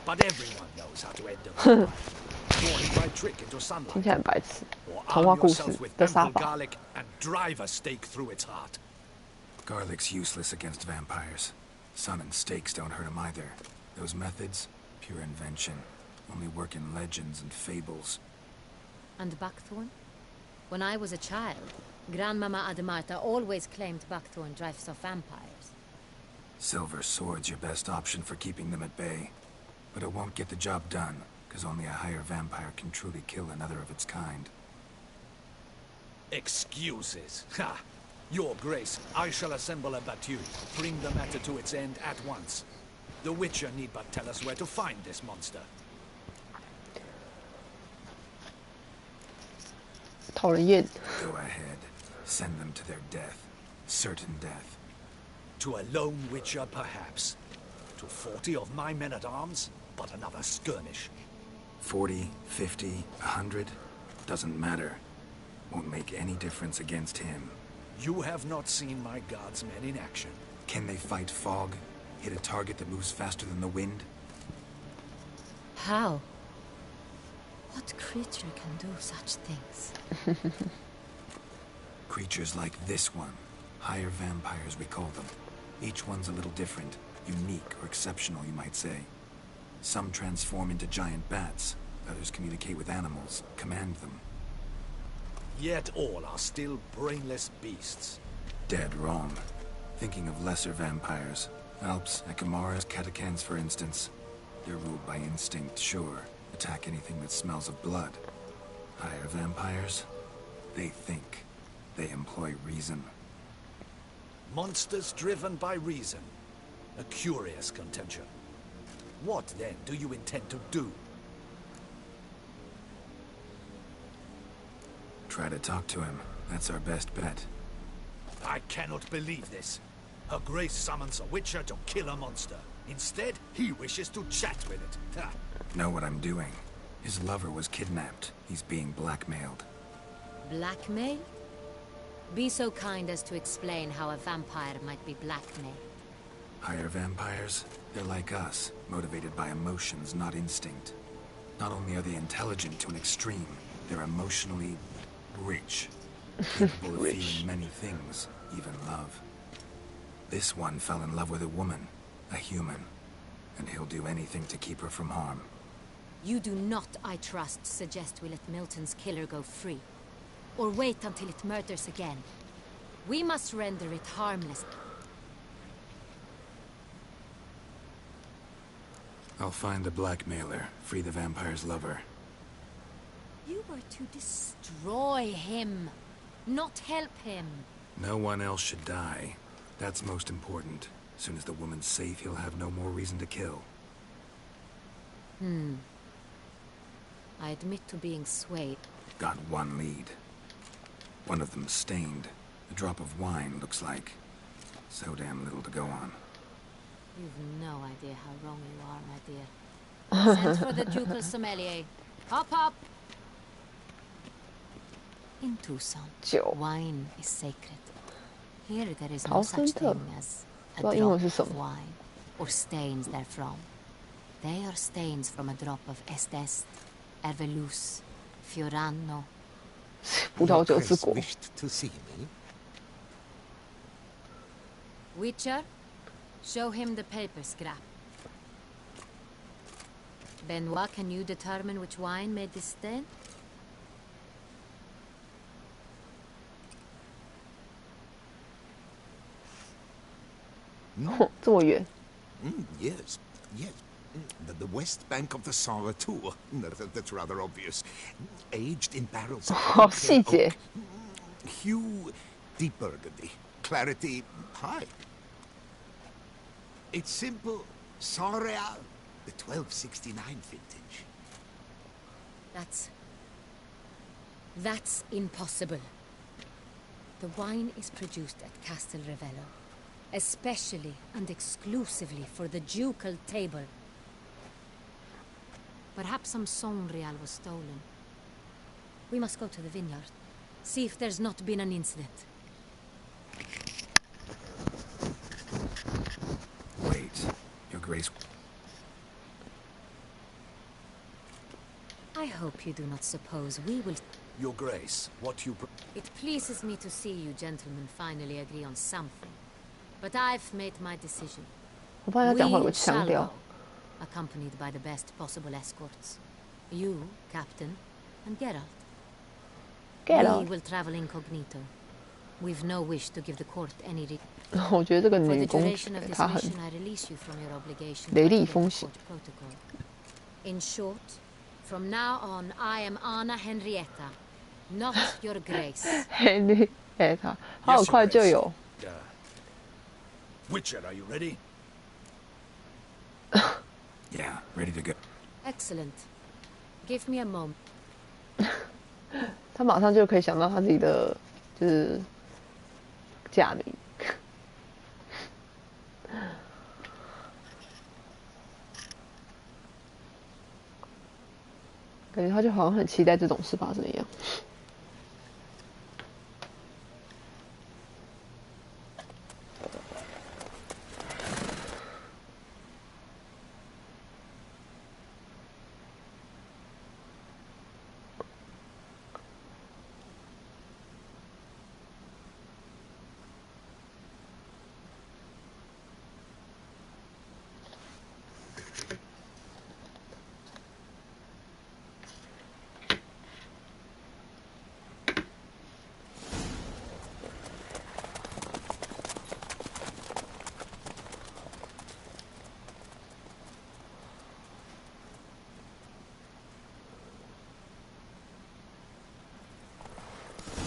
But everyone knows how to end a vampire. Warning by trick into 听 sunlight. 起来很白痴。 Or 童话 arm 故事 yourself with 的杀 ample 法。 garlic and drive a stake through its heart. Garlic's useless against vampires. Sun and stakes don't hurt him either. Those methods, pure invention. Only work in legends and fables. And buckthorn? When I was a child, Grandmama Ademarta always claimed buckthorn drives off vampires. Silver sword's your best option for keeping them at bay. But it won't get the job done, because only a higher vampire can truly kill another of its kind. Excuses. Ha! Your Grace, I shall assemble a battue. Bring the matter to its end at once. The Witcher need but tell us where to find this monster. 讨人厌。 Go ahead. Send them to their death. Certain death. To a lone Witcher, perhaps. To 40 of my men-at-arms, but another skirmish. 40, 50, 100? Doesn't matter. Won't make any difference against him. You have not seen my guardsmen in action. Can they fight fog? Hit a target that moves faster than the wind? How? What creature can do such things? Creatures like this one. Higher vampires, we call them. Each one's a little different. Unique or exceptional, you might say. Some transform into giant bats. Others communicate with animals, command them. Yet all are still brainless beasts. Dead wrong. Thinking of lesser vampires. Alps, Ekamaras, Catacans, for instance. They're ruled by instinct, sure. Attack anything that smells of blood. Higher vampires? They think. They employ reason. Monsters driven by reason. A curious contention. What, then, do you intend to do? Try to talk to him. That's our best bet. I cannot believe this. Her Grace summons a Witcher to kill a monster. Instead, he wishes to chat with it. Ha. Know what I'm doing. His lover was kidnapped. He's being blackmailed. Blackmail? Be so kind as to explain how a vampire might be blackmailed. Higher vampires? They're like us, motivated by emotions, not instinct. Not only are they intelligent to an extreme, they're emotionally rich. Capable of feeling many things, even love. This one fell in love with a woman, a human, and he'll do anything to keep her from harm. You do not, I trust, suggest we let Milton's killer go free. Or wait until it murders again. We must render it harmless. I'll find the blackmailer, free the vampire's lover. You were to destroy him, not help him. No one else should die. That's most important. As soon as the woman's safe, he'll have no more reason to kill. I admit to being swayed. Got one lead. One of them stained. A drop of wine, looks like. So damn little to go on. You've no idea how wrong you are, my dear. Send for the ducal sommelier. Hop, hop! In Tucson, wine is sacred. Here there is no such thing as a drop of wine, or stains therefrom. They are stains from a drop of Est, Ervelus, Fiorano. Your Grace wished to see me? Witcher, show him the paper scrap. Benoit, can you determine which wine made this stain? No. 这么远。 Yes, yes. The west bank of the Sara too. That's rather obvious. Aged in barrels of 好细节。 hue, deep burgundy. Clarity, high. It's simple. Sara, the 1269 vintage. That's impossible. The wine is produced at Castel Ravello, especially and exclusively for the ducal table. Perhaps some Sonreal was stolen. We must go to the vineyard, see if there's not been an incident. Wait, Your Grace. I hope you do not suppose we will... Your Grace, what you... It pleases me to see you gentlemen finally agree on something. But I've made my decision. 我发现他讲话有个 We 腔 shall 调 go, accompanied by the best possible escorts. You, Captain, and Geralt. We will travel incognito. We've no wish to give the court any... 我觉得这个 For 女 the 公 duration of 主 this 她很 mission, I release you from your obligation 雷 to 厉 adhere 风 to 行。 court protocol. In short, from now on, I am Anna Henrietta, not your grace. Henrietta，她很快就有。 Witcher, are you ready? Yeah, ready to go. Excellent. Give me a moment. 她马上就可以想到她自己的就是驾龄。感觉她就好像很期待这种事发生一样。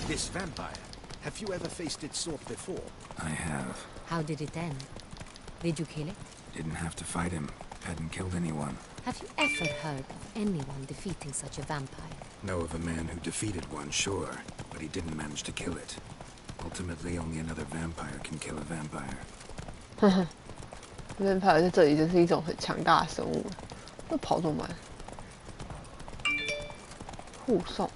This vampire, have you ever faced its sort before? I have. How did it end? Did you kill it? Didn't have to fight him. Hadn't killed anyone. Have you ever heard of anyone defeating such a vampire? Know of a man who defeated one, sure, but he didn't manage to kill it. Ultimately, only another vampire can kill a vampire. vampire 在这里真是一种很强大的生物，会跑这么慢。护送。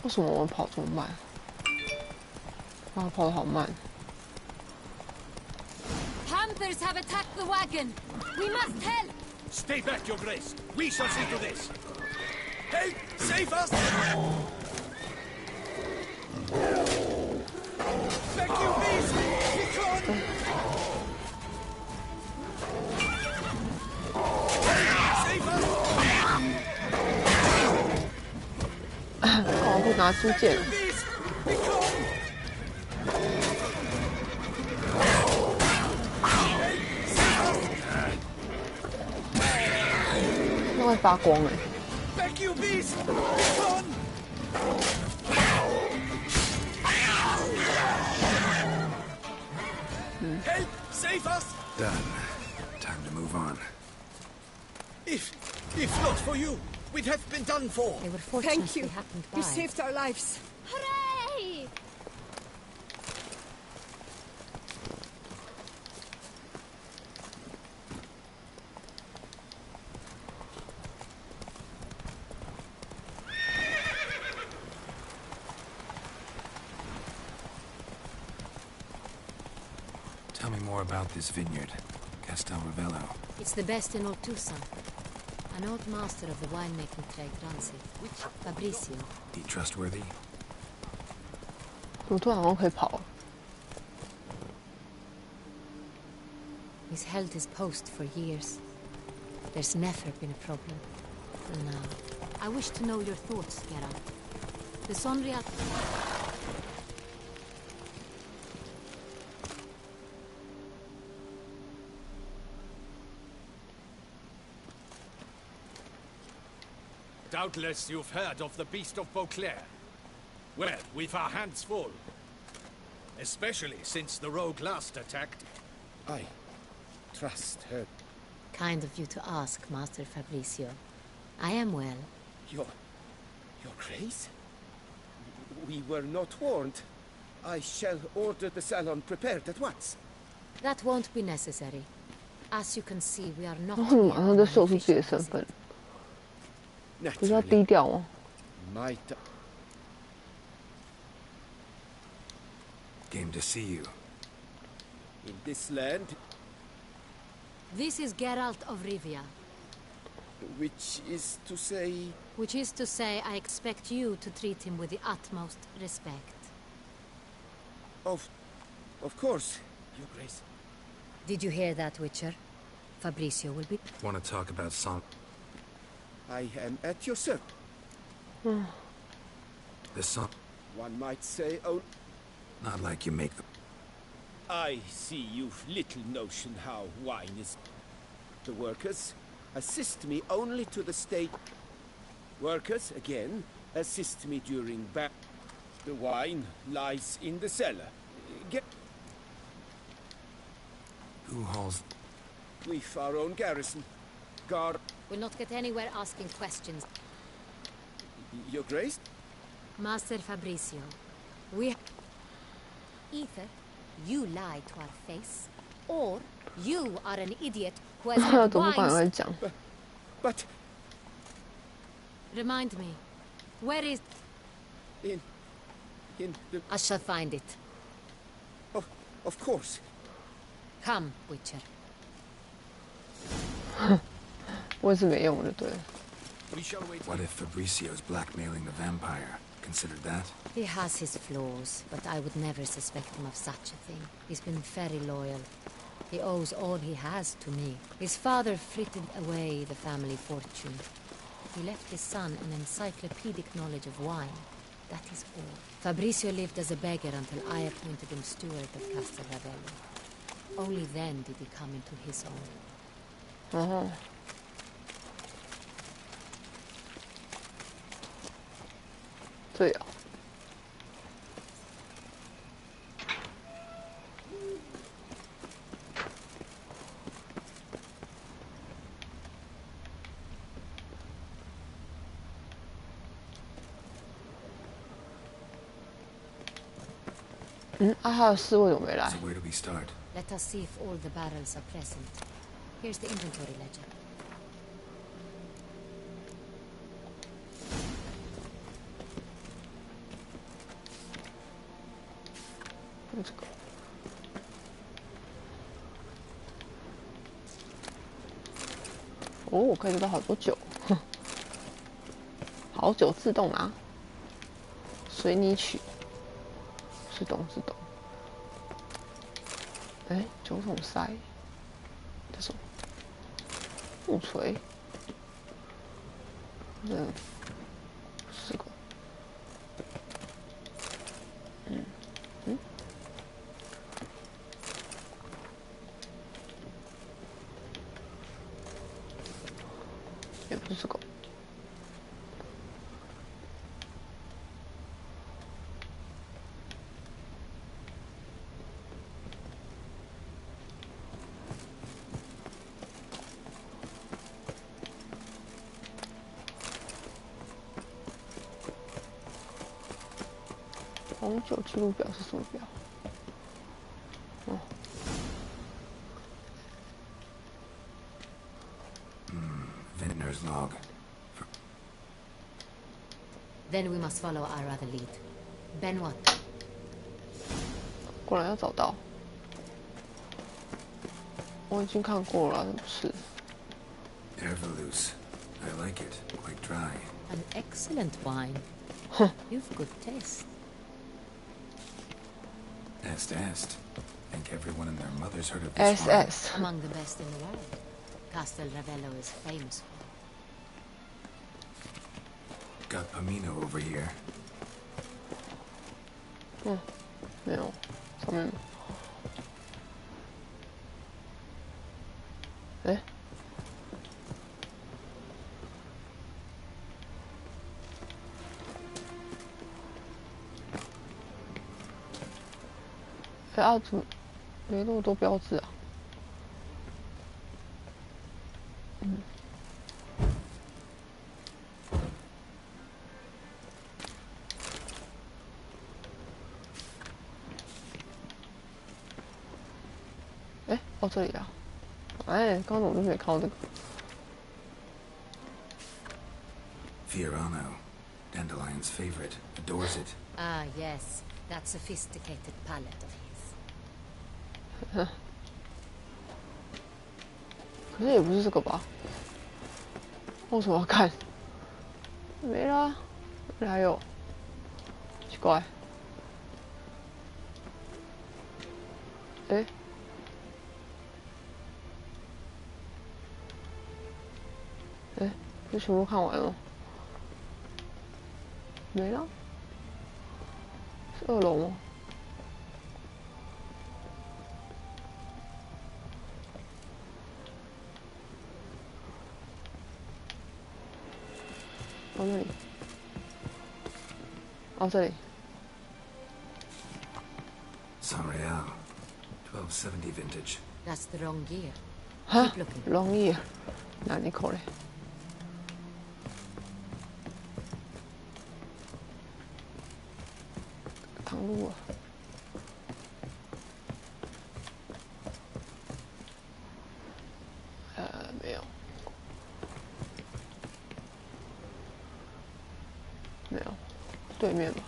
为什么我们跑这么慢？啊，跑得好慢。 Panthers have attacked the wagon. We must help. Stay back, Your Grace. We shall see to this. Help! Save us! Thank you, beast! Be Save us! 哦，会拿出剑。 那会发光哎。Help! Save us! Done. Time to move on. If not for you, We'd have been done for. They were fortunately happened by. You saved our lives. Hooray! Tell me more about this vineyard, Castel Ravello. It's the best in Tucson. An old master of the winemaking trade runs it. Fabrizio. He trustworthy? 我突然好像可以跑了。 He's held his post for years. There's never been a problem. Till now. I wish to know your thoughts, Geralt. The Sonriat... Doubtless you've heard of the Beast of Beauclair. Well, we've our hands full. Especially since the rogue last attacked. I trust her. Kind of you to ask, Master Fabrizio. I am well. Your grace? We were not warned. I shall order the salon prepared at once. That won't be necessary. As you can see, we are not... 然后你马上就秀出自己的身份，不是要低调吗？ Game to see you. In this land... This is Geralt of Rivia. Which is to say... Which is to say, I expect you to treat him with the utmost respect. Of course, Your Grace. Did you hear that, Witcher? Fabrizio will be... Want to talk about Son... I am at your service. The Son... One might say, oh... Not like you make them. I see you've little notion how wine is... The workers assist me only to the state... Workers, again, assist me during The wine lies in the cellar. Who hauls... We've our own garrison. Guard... We'll not get anywhere asking questions. Your Grace? Master Fabrizio, we... Either you lie to our face, or you are an idiot who has had wines... But... Remind me, where is... In the... I shall find it. Of course. Come, Witcher. 我也是没用的，对。 What if Fabrizio's blackmailing the vampire? Consider that? He has his flaws, but I would never suspect him of such a thing. He's been very loyal. He owes all he has to me. His father frittered away the family fortune. He left his son an encyclopedic knowledge of wine. That is all. Fabrizio lived as a beggar until I appointed him steward of Castel Ravello. Only then did he come into his own. 对啊。还有侍卫怎么没来 So where do we start? Let us see if all the barrels are present. Here's the inventory ledger. Let's go. 哦，我可以得到好多酒，好酒自动拿，随你取，自动。哎，酒桶塞，这什么？木锤，4个，也不是狗。红酒记录表是什么表？哦。Vintner's log. Then we must follow our other lead. Ben what? 果然要找到。我已经看过了，是。Ervelous. I like it. Quite dry. An excellent wine. You've good taste. Est. Think everyone and their mother's heard of this wine. Among the best in the world. Castel Ravello is famous for. Got Pomino over here. 没有，上面。怎么没那么多标志啊？哦，这里啊！刚刚我就没看到这个。Fiorano, Dandelion's favorite, adores it. Ah, yes, that sophisticated palate of his. 可是也不是这个吧？为什么要看？没啦，这里还有，奇怪。这全部看完了？没了？是2楼吗？哦，那里。哦，这里。Sanreal, 1270 vintage. That's the wrong year. 哈 ，wrong year， 哪里口嘞？唐路啊。没有。没有，对面吧。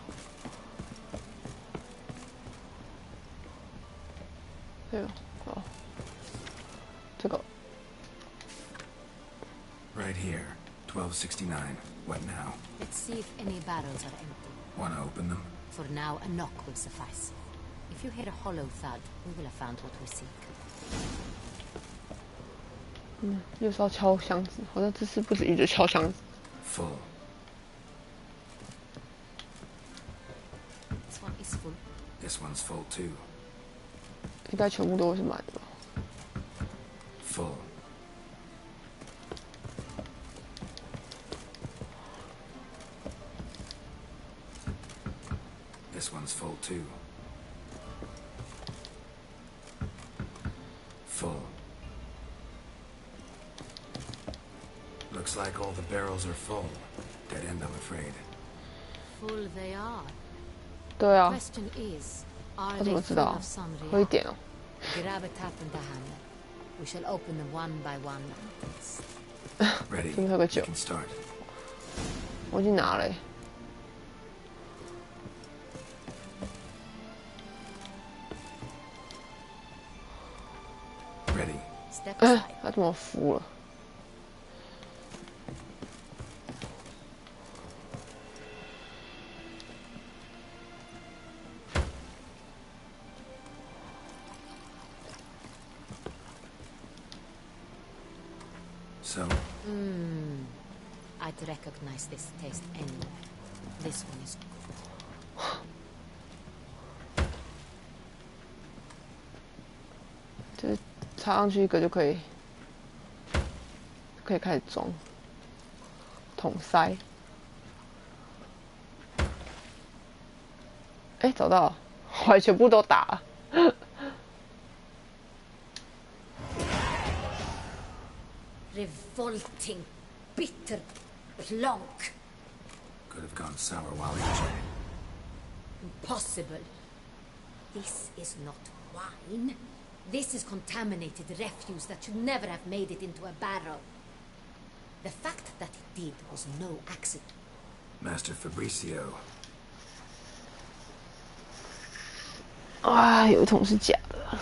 没有，哦，这个。Right here, 1269. What now? Let's see if any barrels are empty. Wanna open them? For now, a knock will suffice. If you hear a hollow thud, we will have found what we seek. 又是要敲箱子，好像这次不止一直敲箱子。Full. This one is full. This one's full too. 应该全部都是满的吧 Full. This one's full too. Full. Looks like all the barrels are full. Dead end, I'm afraid. Full they are. 对啊。 Question is, are 他怎 they 么知 full 道 of？ some 喝一 real? 点哦。 Grab a tap and a hammer. We shall open them one by one. Ready? 先喝个 You 酒。 can start. 我已经拿了。Ready? Step aside. 他怎么服了？ So, I'd recognize this taste anywhere. This one is good. 就是插上去一个就可以，可以开始装。桶塞。找到了，我还全部都打了。Revolting, bitter plonk. could have gone sour while aging. Impossible. This is not wine. This is contaminated refuse that should never have made it into a barrel. The fact that it did was no accident. Master Fabricio. 啊，有一桶是假的。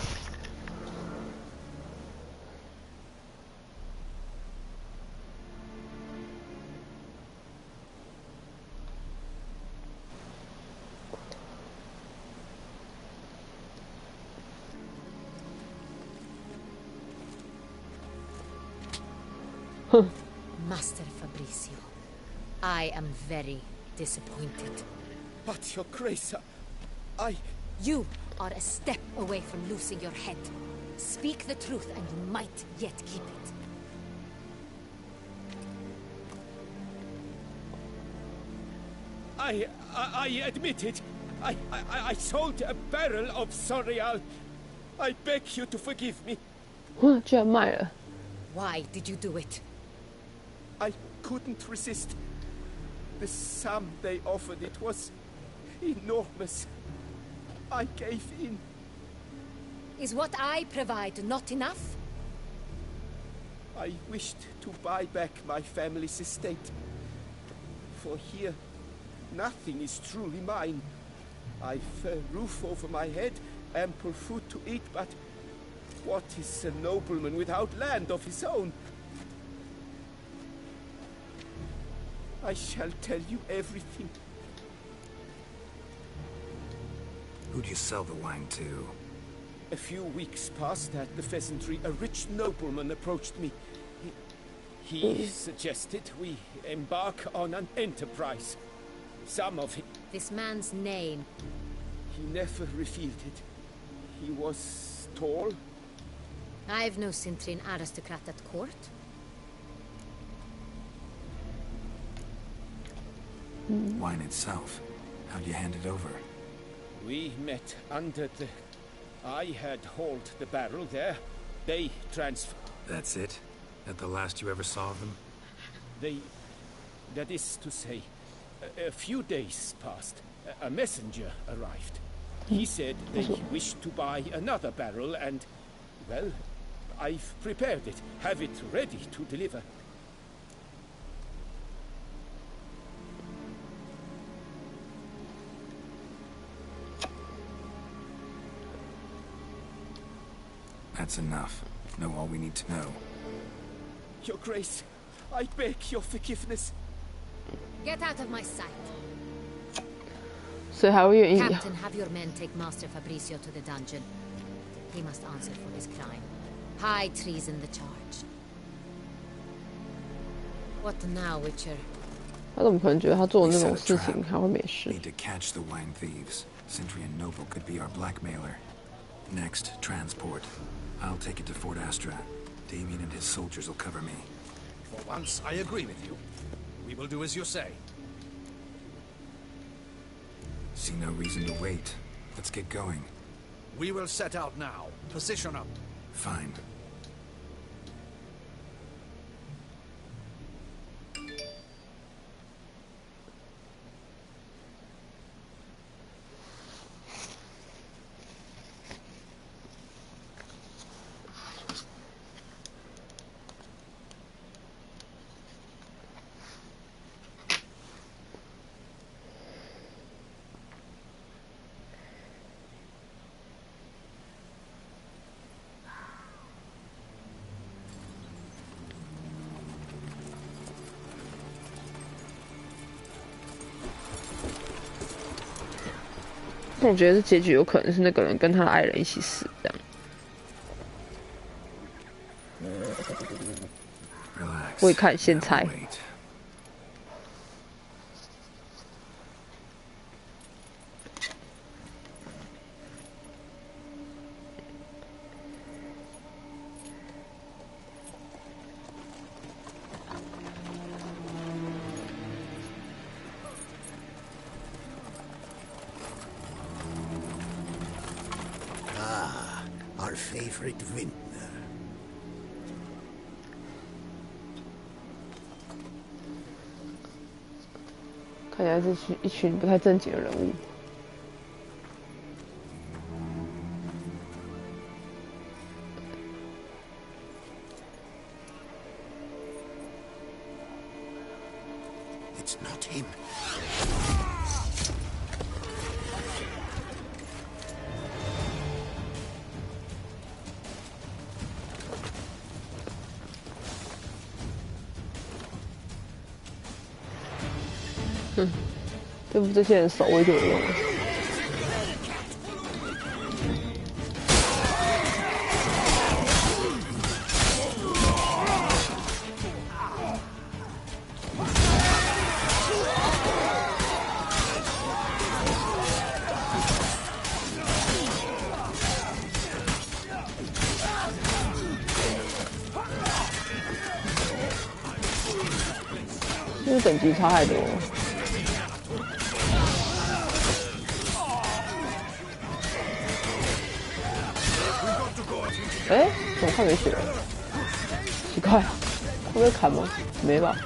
哼。Master Fabricio, I am very disappointed. But your grace, I... You are a step away from losing your head. Speak the truth and you might yet keep it. I admit it. I sold a barrel of Sorial. I beg you to forgive me. 居然卖了。Why did you do it? I couldn't resist. The sum they offered, it was enormous. I gave in. Is what I provide not enough? I wished to buy back my family's estate. For here, nothing is truly mine. I've a roof over my head, ample food to eat, but what is a nobleman without land of his own? I shall tell you everything. Who'd you sell the wine to? A few weeks past at the pheasantry, a rich nobleman approached me. He suggested we embark on an enterprise. Some of it... This man's name? He never revealed it. He was tall. I've no Cintrin aristocrat at court. Wine itself. How'd you hand it over? We met under the... I had hauled the barrel there. They transferred... That's it? That the last you ever saw of them? They... That is to say, a few days passed. A messenger arrived. He said they wished to buy another barrel and... Well, I've prepared it. Have it ready to deliver. That's enough. Know all we need to know. Your Grace, I beg your forgiveness. Get out of my sight. 所以还会愿意。 Captain, have your men take Master Fabricio to the dungeon. He must answer for his crime. High treason the charge. What now, Witcher? 他怎么可能觉得他做的那种事情还会没事 Need to catch the wine thieves. Sentry and Noble could be our blackmailer. Next, transport. I'll take it to Fort Astra. Damien and his soldiers will cover me. For once, I agree with you. We will do as you say. See no reason to wait. Let's get going. We will set out now. Position up. Fine.我觉得结局有可能是那个人跟他的爱人一起死，这样。我一看先猜。Our favorite vintner. 看起来是一群不太正经的人物。对付这些人守卫就有用了。因为等级差太多了。哎，怎么快没血了？奇怪，会不会砍吗？没吧。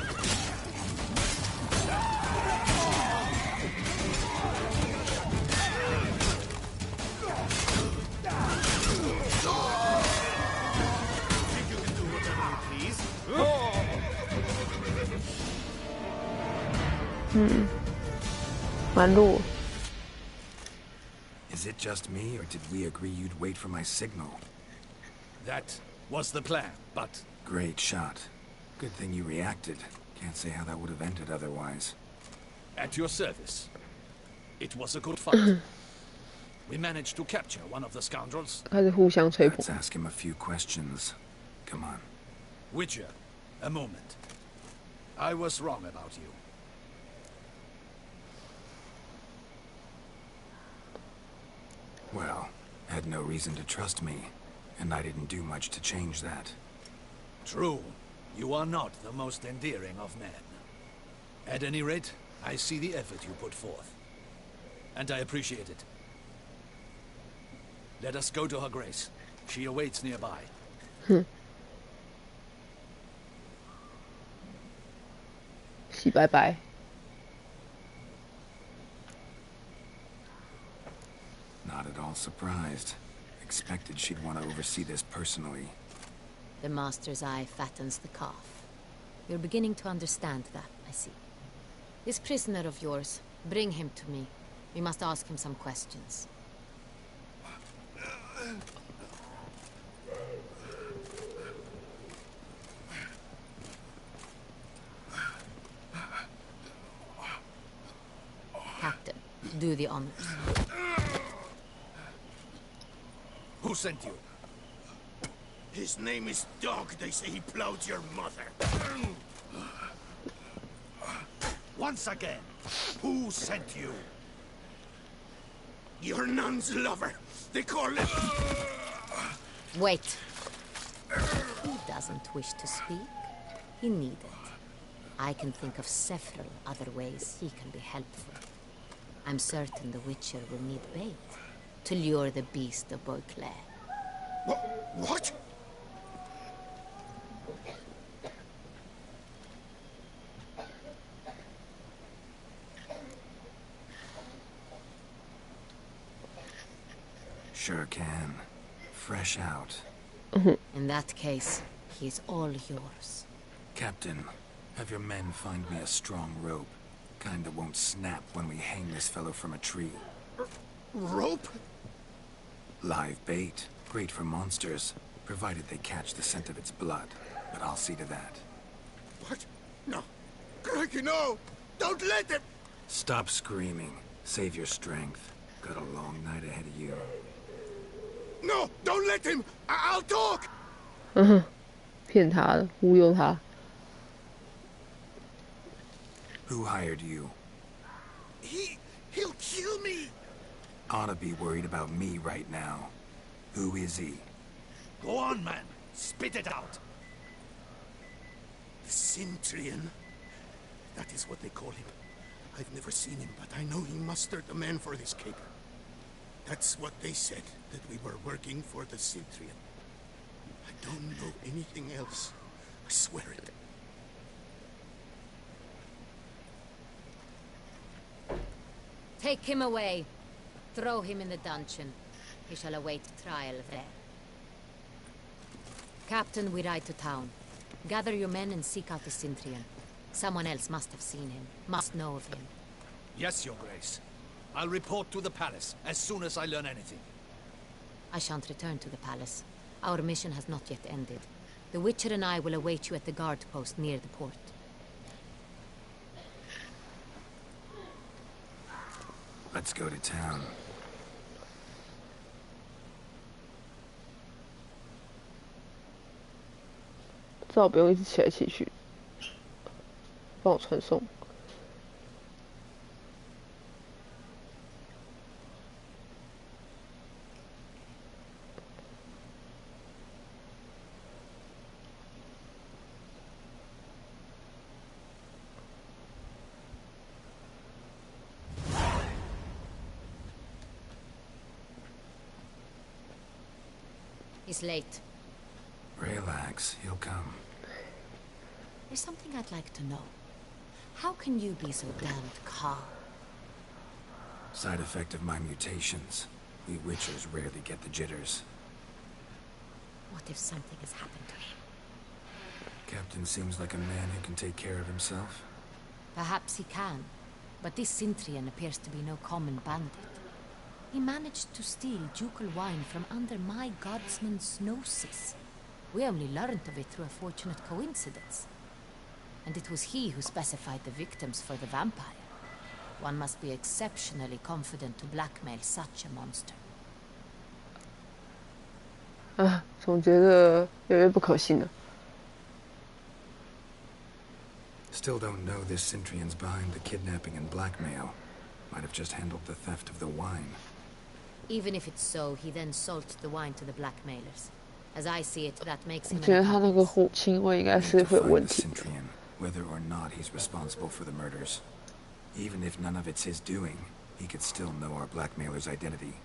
蛮弱。 Is it just me, or did we agree you'd wait for my signal? That was the plan, but... Great shot. Good thing you reacted. Can't say how that would have ended otherwise. At your service. It was a good fight. We managed to capture one of the scoundrels. 开始互相吹捧。 Let's ask him a few questions. Come on. Witcher, a moment. I was wrong about you. Well, had no reason to trust me, and I didn't do much to change that. True. You are not the most endearing of men. At any rate, I see the effort you put forth. And I appreciate it. Let us go to her grace. She awaits nearby. 洗白白。 Not at all surprised. Expected she'd want to oversee this personally. The master's eye fattens the calf. You're beginning to understand that, I see. This prisoner of yours, bring him to me. We must ask him some questions. Captain, do the honors. Who sent you? His name is Dog. They say he plowed your mother. Once again, who sent you? Your nun's lover. They call him... Wait. He doesn't wish to speak. He needn't. I can think of several other ways he can be helpful. I'm certain the Witcher will need bait to lure the beast of Beauclair. What? Sure can. Fresh out. In that case, he is all yours. Captain, have your men find me a strong rope. Kind that won't snap when we hang this fellow from a tree. Rope? Live bait. Great for monsters, provided they catch the scent of its blood. But I'll see to that. What? No. Crikey, no! Don't let him! Stop screaming. Save your strength. Got a long night ahead of you. No! Don't let him! I'll talk! 骗他的，忽悠他。 Who hired you? He'll kill me! Ought to be worried about me right now. Who is he? Go on, man. Spit it out. The Cintrian. That is what they call him. I've never seen him, but I know he mustered the men for this caper. That's what they said, that we were working for the Cintrian. I don't know anything else. I swear it. Take him away. Throw him in the dungeon. He shall await trial there. Captain, we ride to town. Gather your men and seek out the Cintrian. Someone else must have seen him, must know of him. Yes, Your Grace. I'll report to the palace as soon as I learn anything. I shan't return to the palace. Our mission has not yet ended. The Witcher and I will await you at the guard post near the port. Let's go to town. 至少不用一直起来起去。帮我传送。He's late. Relax, he'll come. There's something I'd like to know. How can you be so damned calm? Side effect of my mutations. We Witchers rarely get the jitters. What if something has happened to him? Captain seems like a man who can take care of himself. Perhaps he can, but this Sintrian appears to be no common bandit. He managed to steal ducal wine from under my guardsman's noses. We only learned of it through a fortunate coincidence. And it was he who specified the victims for the vampire. One must be exceptionally confident to blackmail such a monster. 啊，总觉得越来越不可信了。Still don't know this Sintrian's behind the kidnapping and blackmail. Might have just handled the theft of the wine. Even if it's so, he then sold the wine to the blackmailers. As I see it, that makes 我 him 觉得 an 他那个 accomplice. 行为应该 Need 是 to 会有 find 问 the 题。 Sintrian, whether or not he's responsible for the murders. Even if none of it's his doing, he could still know our blackmailer's identity.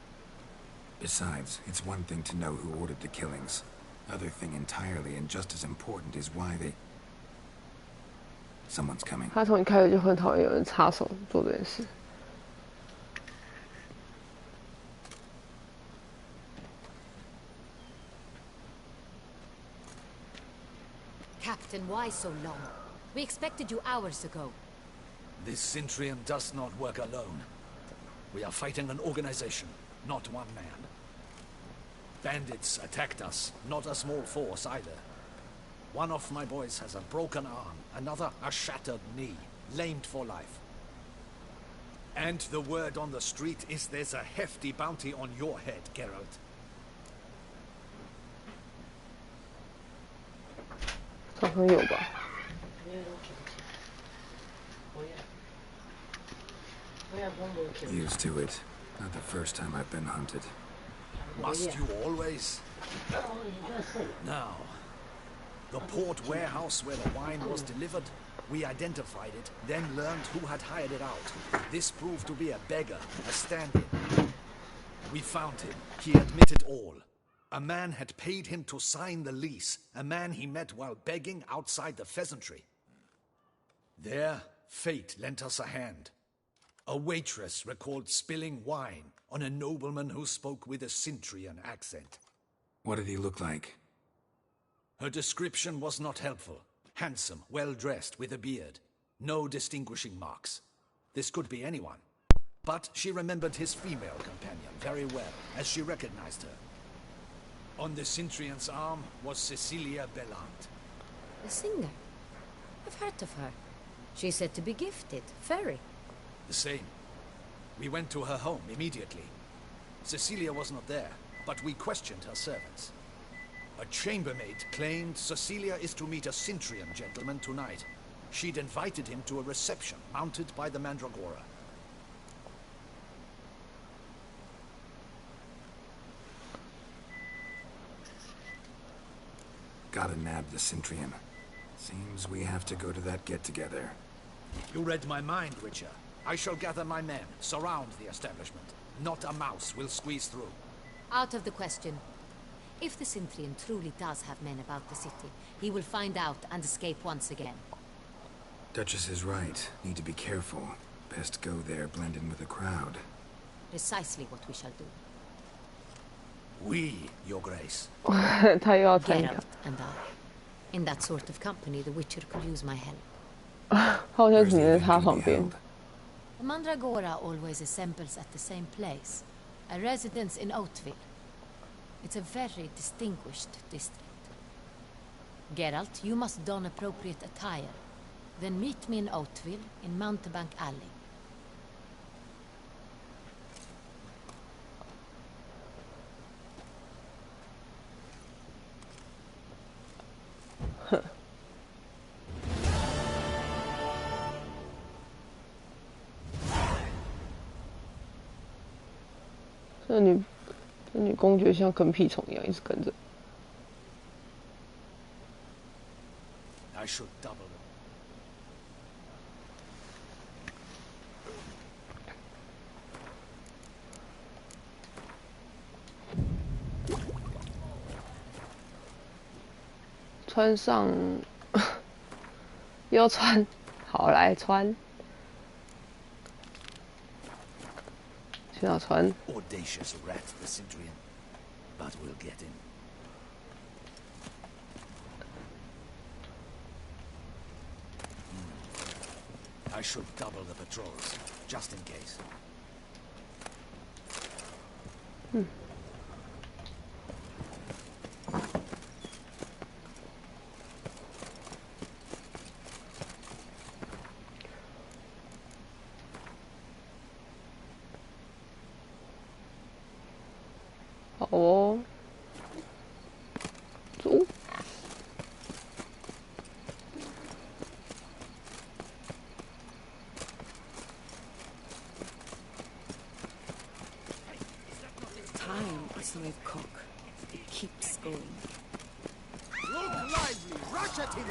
Besides, it's one thing to know who ordered the killings. Other thing entirely, and just as important, is why they... Someone's coming. 他从一开始就很讨厌有人插手做这件事。Captain, why so long? We expected you hours ago. This Sintrian does not work alone. We are fighting an organization, not one man. Bandits attacked us, not a small force either. One of my boys has a broken arm, another a shattered knee, lamed for life. And the word on the street is there's a hefty bounty on your head, Geralt. 好像有吧。 Used to it. Not the first time I've been hunted. Must you always? Now, the port warehouse where the wine was delivered, we identified it, then learned who had hired it out. This proved to be a beggar, a stand-in. We found him. He admitted all. A man had paid him to sign the lease, a man he met while begging outside the pheasantry. There, fate lent us a hand. A waitress recalled spilling wine on a nobleman who spoke with a Sintrian accent. What did he look like? Her description was not helpful. Handsome, well-dressed, with a beard. No distinguishing marks. This could be anyone. But she remembered his female companion very well, as she recognized her. On the Sintrian's arm was Cecilia Bellant. The singer? I've heard of her. She's said to be gifted, fairy. The same. We went to her home immediately. Cecilia was not there, but we questioned her servants. A chambermaid claimed Cecilia is to meet a Sintrian gentleman tonight. She'd invited him to a reception mounted by the Mandragora. Gotta nab the Sintrian. Seems we have to go to that get-together. You read my mind, Witcher. I shall gather my men, surround the establishment. Not a mouse will squeeze through. Out of the question. If the Sintrian truly does have men about the city, he will find out and escape once again. Duchess is right. Need to be careful. Best go there, blend in with the crowd. Precisely what we shall do. We, Your Grace. 他又要参加。 Geralt and I. In that sort of company, the Witcher could use my help. 他好像是你在他旁边。 The Mandragora always assembles at the same place, a residence in Oatville. It's a very distinguished district. Geralt, you must don appropriate attire. Then meet me in Oatville, in Mountebank Alley. 这女公爵像跟屁虫一样，一直跟着。I should double them. 穿上，又要穿，好来穿，去哪穿 Audacious rat, the Cintrian, but we'll get him. I should double the patrols, just in case. 好哦，走。Time is no cock. It keeps going. Look lively! Rush at him!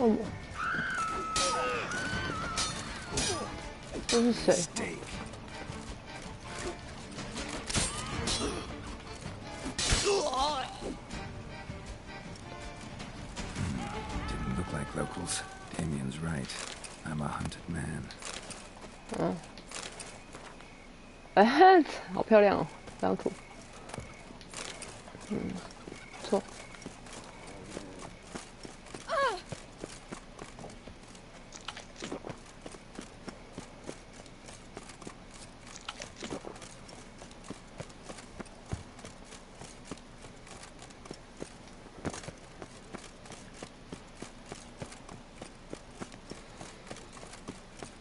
Oh. 这是谁？ Didn't look like locals. Damien's right. I'm a hunted man. 嗯，哎，好漂亮哦，这张图。不错。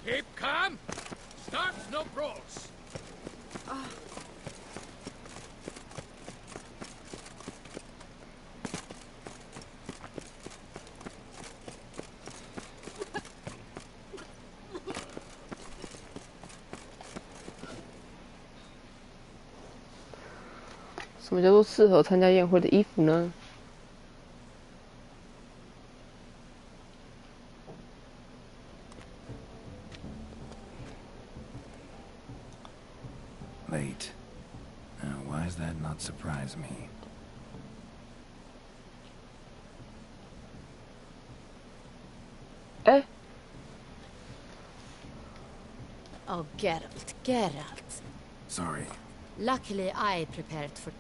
Keep calm. Start no brawls. 什么叫做适合参加宴会的衣服呢？ Late. Now, why does that not surprise me? Eh? Oh, Geralt, Geralt. Sorry. Luckily, I prepared for...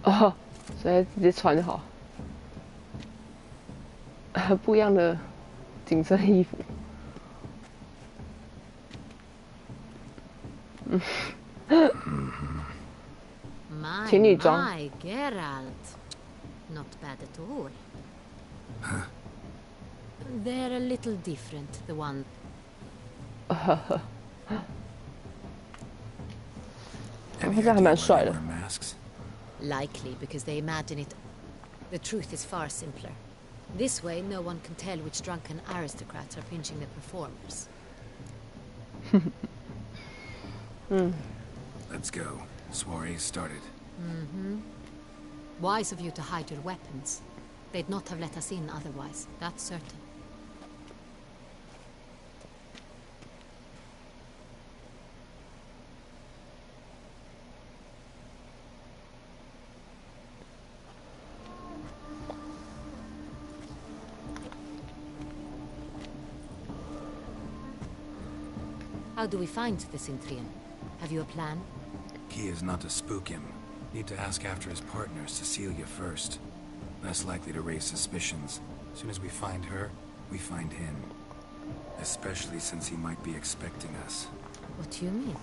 哦，所以直接穿就好。不一样的紧身衣服。情侣装。 My Geralt. Not bad at all. They're a little different, the one... 他这样还蛮帅的。 Likely because they imagine it. The truth is far simpler. This way, no one can tell which drunken aristocrats are pinching the performers. Let's go. Soiree started. Wise of you to hide your weapons. They'd not have let us in otherwise, that's certain. How do we find the Cintrian? Have you a plan? Key is not to spook him. Need to ask after his partner, Cecilia, first. Less likely to raise suspicions. As soon as we find her, we find him. Especially since he might be expecting us. What do you mean?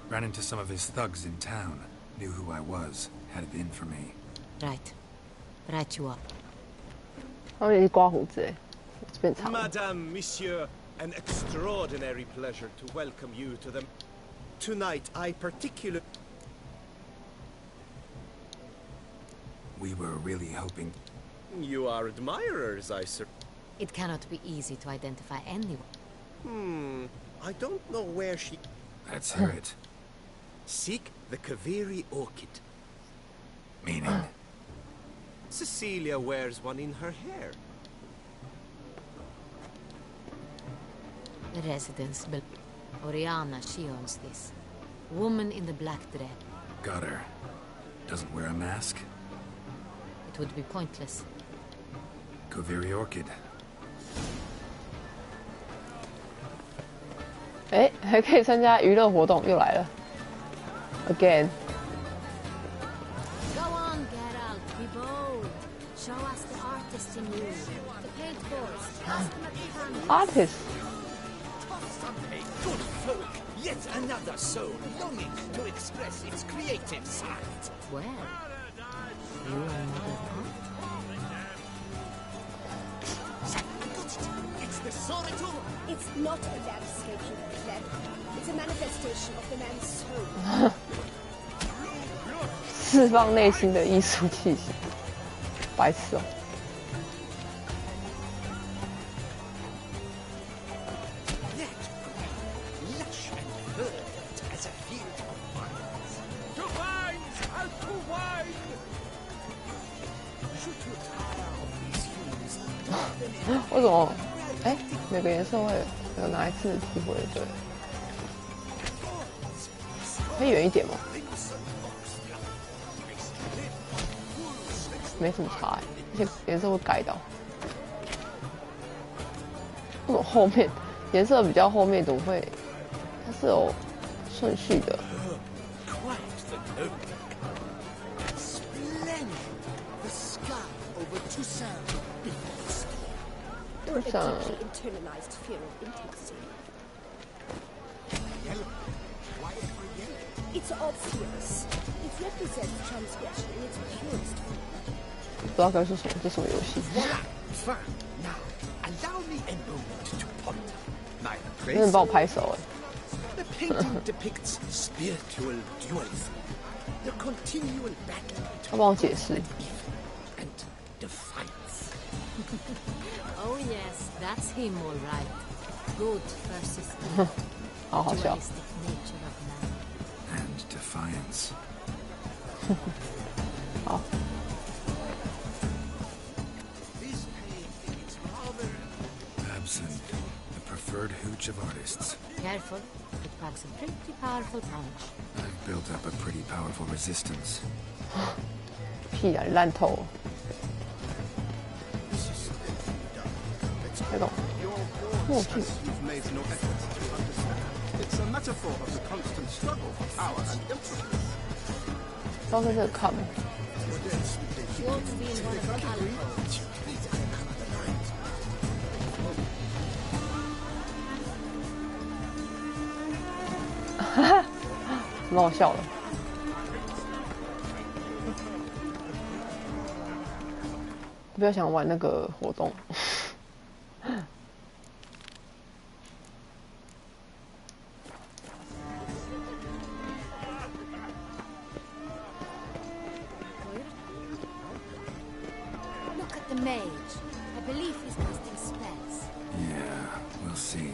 Ran into some of his thugs in town. Knew who I was. Had it in for me. Right. Right you up. 他们也是刮胡子哎，这边长。 Madame, Monsieur, an extraordinary pleasure to welcome you to the... Tonight, I particularly... We were really hoping. You are admirers, I suppose. It cannot be easy to identify anyone. I don't know where she... Let's hear it. Seek the Kaviri orchid. Meaning? Cecilia wears one in her hair. The residence Oriana, she owns this. Woman in the black dress. Got her. Doesn't wear a mask? It would be pointless. Kaviri orchid. 哎，还可以参加娱乐活动，又来了 ，again。Go on, Geralt, be bold. Show us the artist in you. The paint balls. Ask them at the camera. Artist. A good folk, yet another soul longing to express its creative side. Well, you are another art? It's the Soritor. It's not a landscape, you pleb. It's a manifestation of the man's soul. 释放内心的艺术气息，白痴哦。Lush and verdant as a field of vines. To vines! Out to wine! Should you tire of these hues, 为什么？哎，每个颜色会有哪一次体会？对，可以远一点吗？没什么差哎，而且颜色会改到。为什么后面颜色比较后面怎么会？它是有顺序的。Splendid. The sky over Toussaint. Or a deeply internalized fear of intimacy. Yellow. Why ever yellow? It's obvious. It represents transgression in its purest form. 不知道该说什么，这什么游戏？ Fine. Now, allow me a moment to ponder. My 真的帮我拍手哎。 The painting depicts spiritual dualism. The continual battle 他帮我解释。 and defiance. Oh yes, that's him all right. Good versus evil. 好好笑。 Dualistic nature of man. And defiance. 好。 This painting is rather Absent. The preferred hooch of artists. Careful, it packs a pretty powerful punch. I've built up a pretty powerful resistance. 屁啊，你烂透了。那种默剧。 You've made no effort to understand. It's a metaphor of the constant struggle for power and influence. 刚在这里看。 Won't be in one of the alcoves. 哈哈，蛮好笑的。不要想玩那个活动。Look at the mage. I believe he's casting spells. Yeah, we'll see.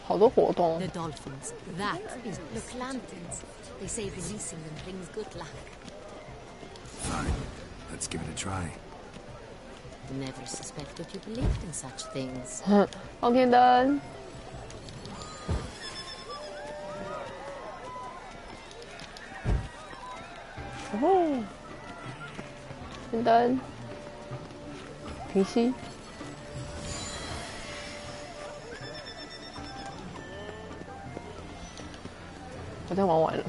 How beautiful. The dolphins. That is look lanterns. They say releasing them brings good luck. Fine. Let's give it a try. Never suspected you believed in such things. 放天灯。哦，天灯，停息。好像玩完了。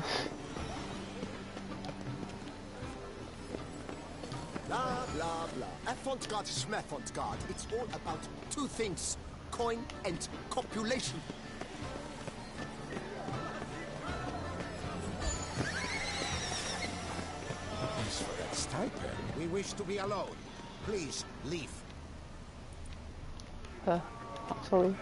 Blah, blah. Avant-garde, schmavant-garde. It's all about two things. Coin and copulation. As for that stipend, we wish to be alone. Please, leave. Sorry.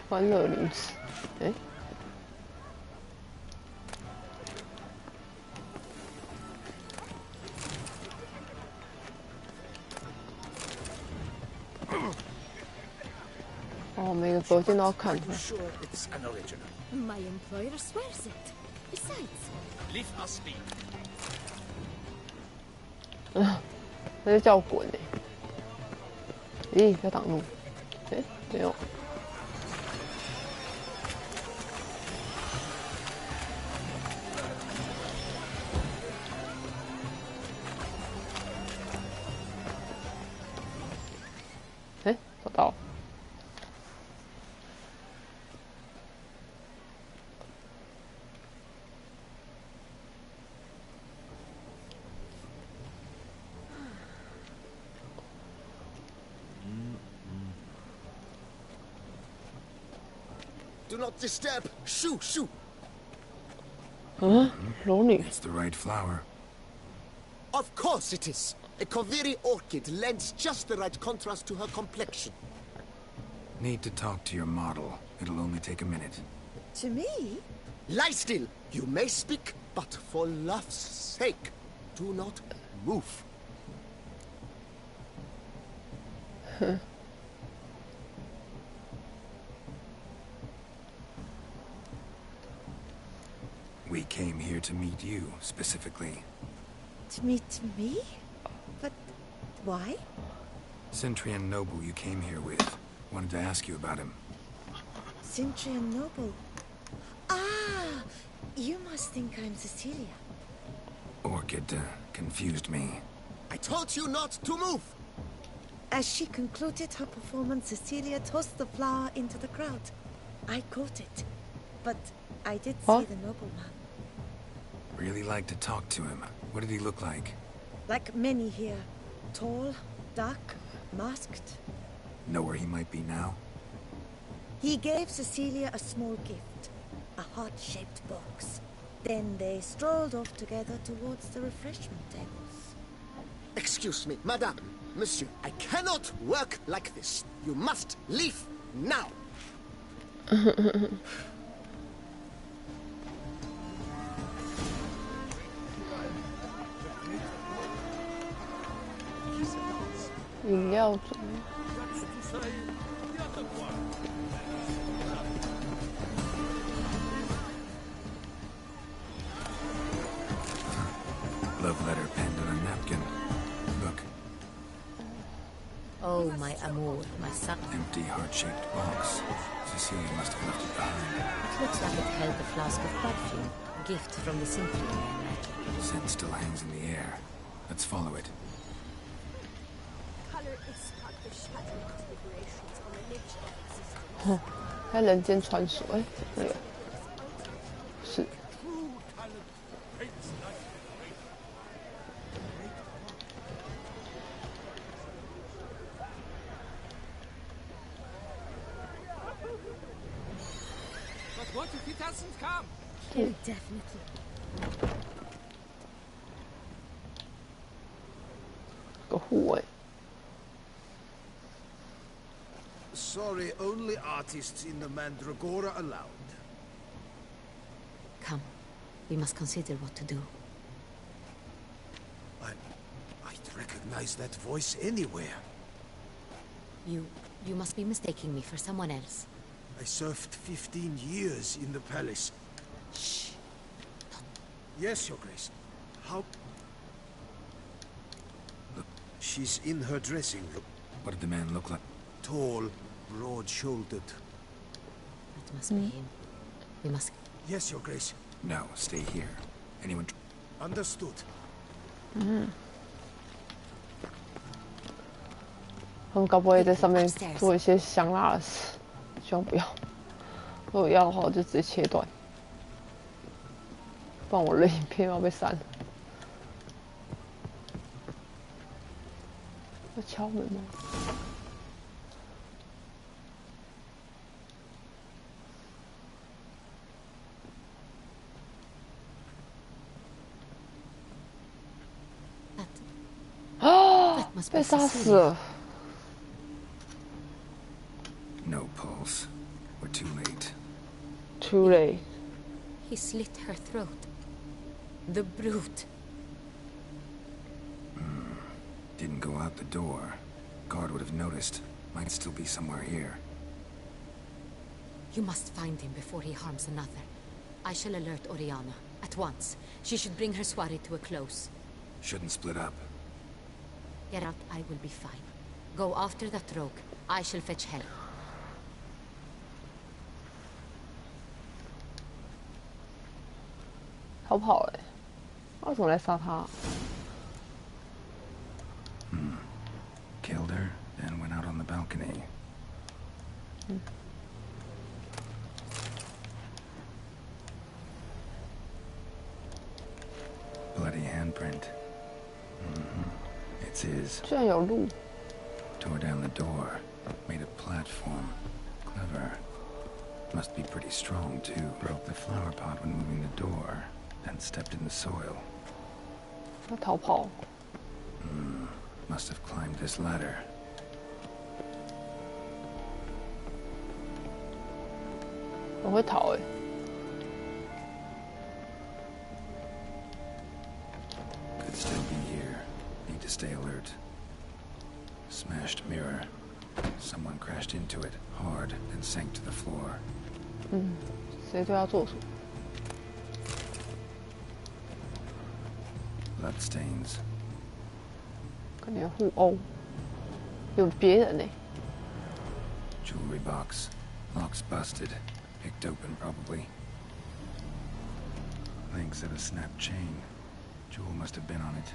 欢乐女子，哎。哦，每个隔间都要看。My employer swears it. Besides, leave us be. 那就叫我滚哎！咦，不要挡路。哎，没有。哎，找到了。Do not disturb. Shoo, shoo. It's the right flower. Of course it is. A Koviri orchid lends just the right contrast to her complexion. Need to talk to your model. It'll only take a minute. To me? Lie still. You may speak, but for love's sake, do not move. We came here to meet you, specifically. To meet me? But why? Centrian noble you came here with. Wanted to ask you about him. Centrian noble? Ah! You must think I'm Cecilia. Orchid confused me. I told you not to move! As she concluded her performance, Cecilia tossed the flower into the crowd. I caught it. But I did see the nobleman. Really like to talk to him. What did he look like? Like many here. Tall, dark, masked. Know where he might be now? He gave Cecilia a small gift. A heart-shaped box. Then they strolled off together towards the refreshment tables. Excuse me, madame, monsieur. I cannot work like this. You must leave now.饮料组。Love letter penned on a napkin. Look. Oh, my amour, my son. Empty heart-shaped box. Cecilia must have left it behind. It looks like it held a flask of perfume. Gift from the symphony, I imagine. Scent still hangs in the air. Let's follow it. Color is part of the shadow configurations on the nature of existence. 在人间传说，哎，那个是。But what if it hasn't come? He'll definitely. Sorry, only artists in the Mandragora allowed. Come, we must consider what to do. I'd recognize that voice anywhere. You must be mistaking me for someone else. I served 15 years in the palace. Shh. Yes, Your Grace. How... Look, she's in her dressing room. What did the man look like? Tall, broad-shouldered. That must be him. We must... Yes, Your Grace. No, stay here. Anyone... Understood. 他们搞不好也在上面做一些香辣的事，希望不要。如果要的话，我就直接切断。不然我的影片要被删了。要敲门吗？啊！被杀死了。No pulse. We're too late. Too late. He slit her throat. The brute. Didn't go out the door. Guard would have noticed. Might still be somewhere here. You must find him before he harms another. I shall alert Oriana. At once. She should bring her soirée to a close. Shouldn't split up. Get out, I will be fine. Go after that rogue. I shall fetch help. 逃跑哎！为什么来杀他？Killed her, then went out on the balcony. Bloody handprint. It's his. 居然有路。Tore down the door, made a platform. Clever. Must be pretty strong too. Broke the flower pot when moving the door, then stepped in the soil. 他逃跑。Must have climbed this ladder. 我会逃哎。Could still be here. Need to stay alert. Smashed mirror. Someone crashed into it hard and sank to the floor. 谁对他做什么 Blood stains. 可能互殴。有别人呢。Jewelry box. Lock's busted. Picked open probably. Links of a snapped chain. Jewel must have been on it.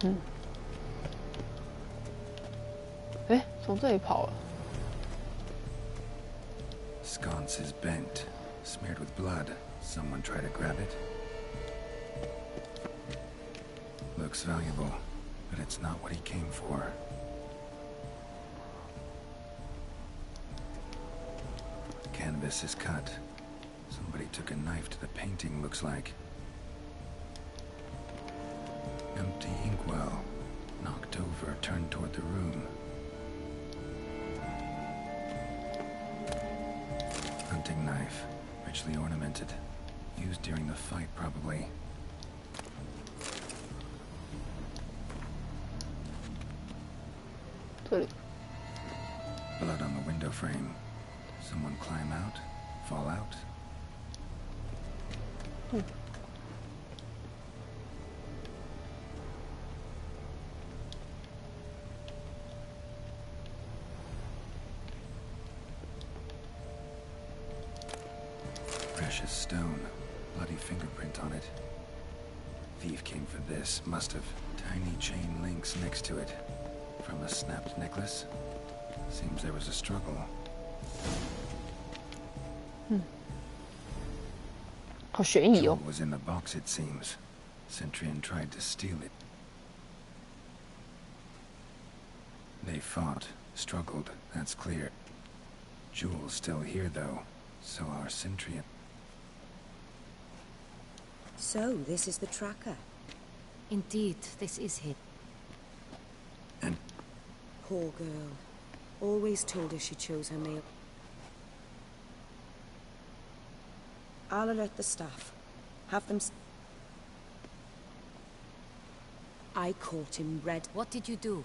Hmm. 哎，从这里跑了。Sconce is bent, smeared with blood. Someone try to grab it. Looks valuable, but it's not what he came for. Canvas is cut. Somebody took a knife to the painting, looks like. Empty inkwell. Knocked over, turned toward the room. Hunting knife. Richly ornamented. Used during the fight, probably. Blood on the window frame. Someone climb out? Fall out? Precious stone. Bloody fingerprint on it. Thief came for this. Must have. Tiny chain links next to it. From a snapped necklace. Seems there was a struggle. 好悬疑哦。Jewel was in the box, it seems. Centurion tried to steal it. They fought, struggled, that's clear. Jewel's still here, though. So our Centurion. So, this is the tracker. Indeed, this is him. And... Poor girl. Always told her she chose her male. I'll alert the staff. Have them... I caught him red. What did you do?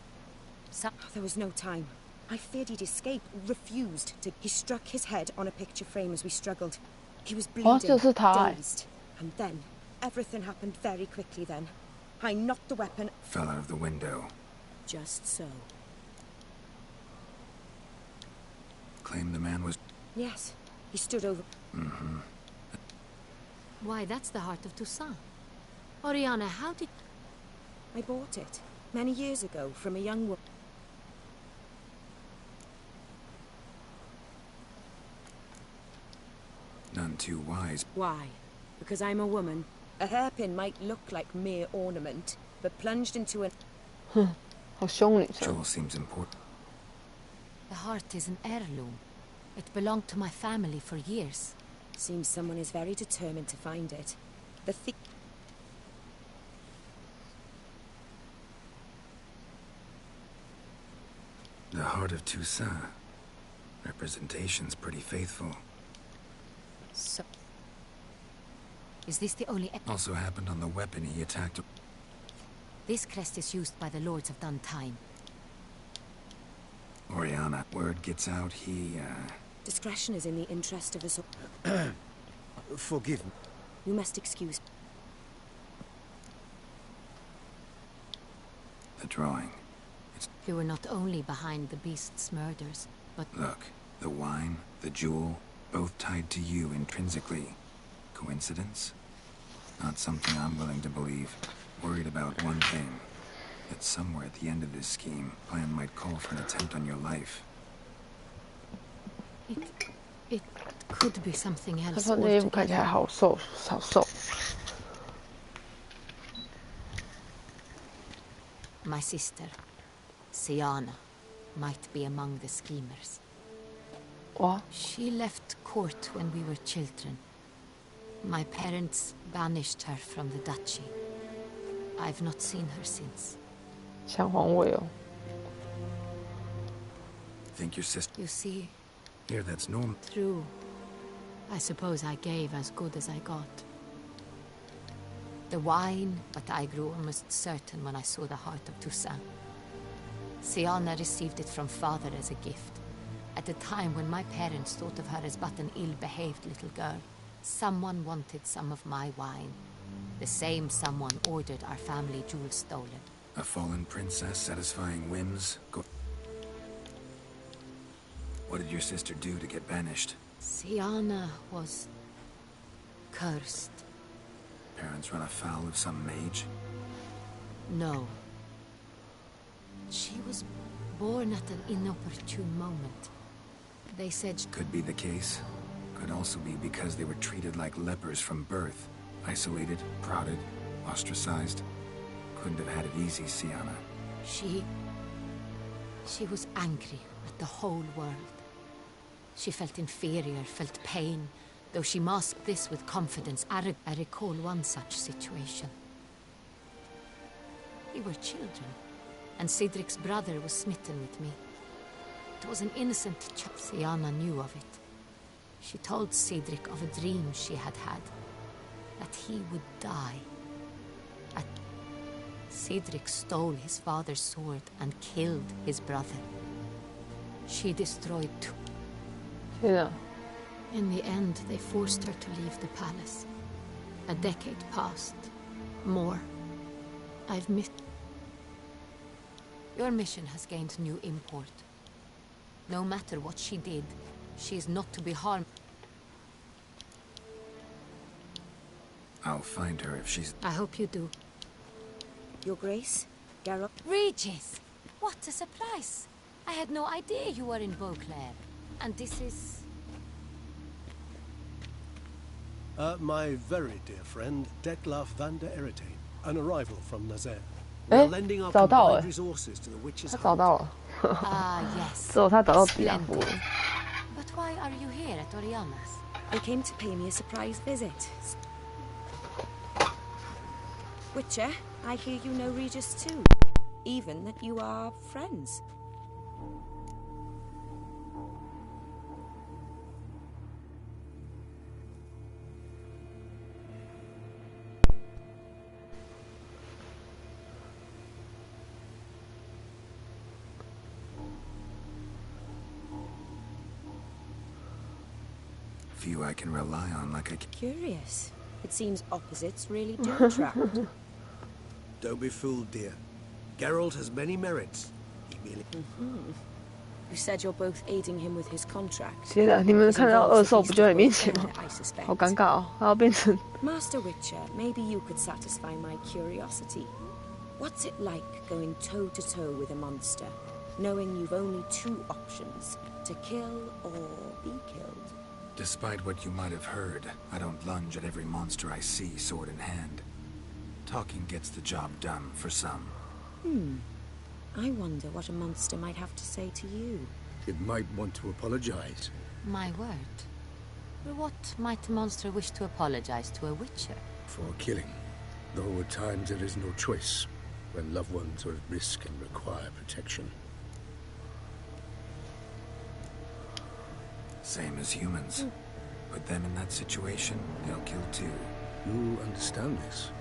There was no time. I feared he'd escape, refused to... He struck his head on a picture frame as we struggled. He was bleeding, dazed. And then, everything happened very quickly then. I knocked the weapon... Fell out of the window. Just so. Claimed the man was... Yes, he stood over... Why, that's the heart of Toussaint. Oriana, how did... I bought it. many years ago from a young woman. None too wise. Why? Because I'm a woman. A hairpin might look like mere ornament, but plunged into an...好凶女生。 Jewel seems important. The heart is an heirloom. It belonged to my family for years. Seems someone is very determined to find it. The heart of Toussaint. Representation's pretty faithful. So... Is this the only... Also happened on the weapon he attacked. This crest is used by the Lords of Duntime. Oriana, word gets out, he, Discretion is in the interest of us all. Forgive me. You must excuse... The drawing. You were not only behind the beast's murders, but... Look, the wine, the jewel, both tied to you intrinsically. Coincidence? Not something I'm willing to believe. Worried about one thing. That somewhere at the end of this scheme, plan might call for an attempt on your life. It could be something 他 else 说那衣服看起来好瘦，好瘦。 My sister, Siana, might be among the schemers. What? She left court when we were children. My parents banished her from the duchy. I've not seen her since. 抢皇位哦。 Think your sister... You see... Here, that's normal. True. I suppose I gave as good as I got. The wine, but I grew almost certain when I saw the heart of Toussaint. Siana received it from father as a gift. At a time when my parents thought of her as but an ill-behaved little girl. Someone wanted some of my wine. The same someone ordered our family jewels stolen. A fallen princess satisfying whims? What did your sister do to get banished? Siana was... cursed. Parents run afoul of some mage? No. She was born at an inopportune moment. They said... Could be the case. Could also be because they were treated like lepers from birth. Isolated, prodded, ostracized. Couldn't have had it easy, Siana. She was angry at the whole world. She felt inferior, felt pain, though she masked this with confidence. I recall one such situation. We were children, and Cedric's brother was smitten with me. It was an innocent child. Siana knew of it. She told Cedric of a dream she had had, that he would die. Cedric stole his father's sword and killed his brother. She destroyed two. Yeah. In the end, they forced her to leave the palace. A decade passed. More. I've missed... Your mission has gained new import. No matter what she did, she is not to be harmed. I'll find her if she's... I hope you do. Your Grace, Geralt... Regis! What a surprise! I had no idea you were in Beauclair. And this is... My very dear friend, Detlef van der Eretain, an arrival from Nazaire. 哎，找到了，他找到了。只有他找到比亚夫。 But why are you here at Oriana's? I came to pay me a surprise visit. Witcher, I hear you know Regis too. Even that you are friends. Few I can rely on like I can. Curious. It seems opposites really do attract. Don't be fooled, dear. Geralt has many merits. He merely... You said you're both aiding him with his contract. 天哪，你们看到恶兽不就在你面前吗？好尴尬哦，他要变成。 Master Witcher, maybe you could satisfy my curiosity. What's it like going toe-to-toe with a monster, knowing you've only two options, to kill or be killed? Despite what you might have heard, I don't lunge at every monster I see sword in hand. Talking gets the job done for some. I wonder what a monster might have to say to you. It might want to apologize. My word. What might a monster wish to apologize to a witcher? For killing. Though at times there is no choice, when loved ones are at risk and require protection. Same as humans. Put them in that situation, they'll kill too. You understand this.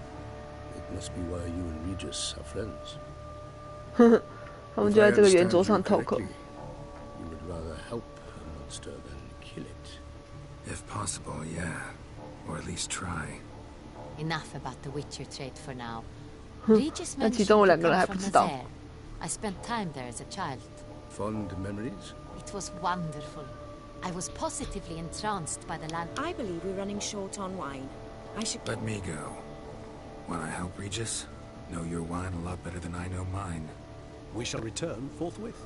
It must be why you and Regis are friends. 他们就在这个圆桌上 talk. You would rather help a monster than kill it. If possible, yeah. Or at least try. Enough about the Witcher trait for now. Regis 那 mentioned 其中我 you 2个人 come 还 from 不知道。 Nazaire. I spent time there as a child. Fond memories? It was wonderful. I was positively entranced by the land. I believe we're running short on wine. I should... Let me go. Wanna help, Regis? Know your wine a lot better than I know mine. We shall return forthwith.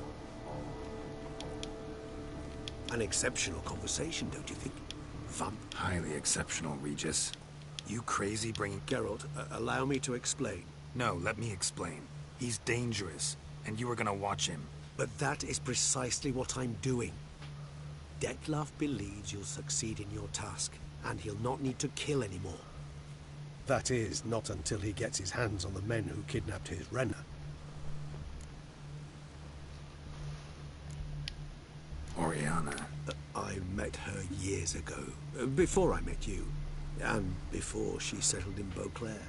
An exceptional conversation, don't you think? Fun. Highly exceptional, Regis. You crazy bringing... Geralt, allow me to explain. No, let me explain. He's dangerous, and you were gonna watch him. But that is precisely what I'm doing. Detlef believes you'll succeed in your task, and he'll not need to kill anymore. That is, not until he gets his hands on the men who kidnapped his Renna. Oriana. I met her years ago, before I met you, and before she settled in Beauclair.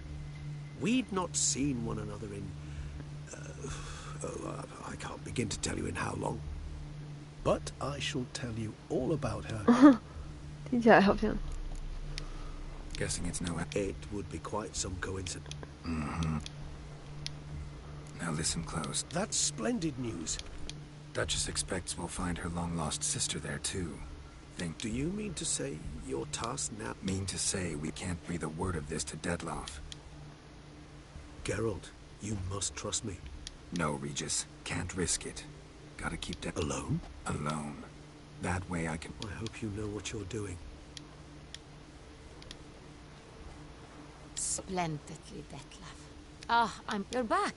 We'd not seen one another in... I can't begin to tell you in how long. But I shall tell you all about her. 听起来好像 Guessing it's no... It would be quite some coincidence. Now listen close. That's splendid news. Duchess expects we'll find her long-lost sister there, too. Do you mean to say your task now... Mean to say we can't breathe a word of this to Detlef. Geralt, you must trust me. No, Regis. Can't risk it. Gotta keep that... Alone? Alone. That way I can... I hope you know what you're doing. Splendidly, Detlef. You're back.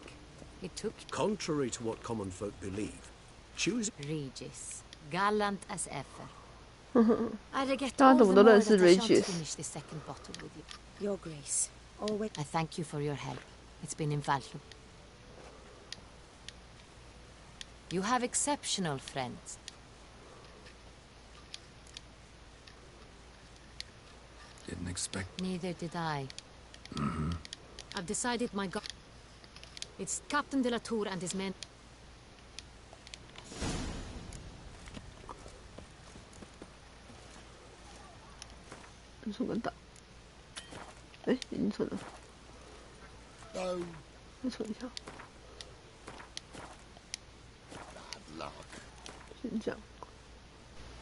It took... Contrary to what common folk believe, choosing... Regis. Gallant as ever. I regret 大家 all 怎 the 么都 more 认 that 识 I shan't Regis finish the second bottle with you. Your Grace, always... I thank you for your help. It's been invaluable. You have exceptional friends. Didn't expect... Neither did I. I've decided my god... It's Captain de la Tour and his men.存个档，哎，已经存了，再存一下，先这样。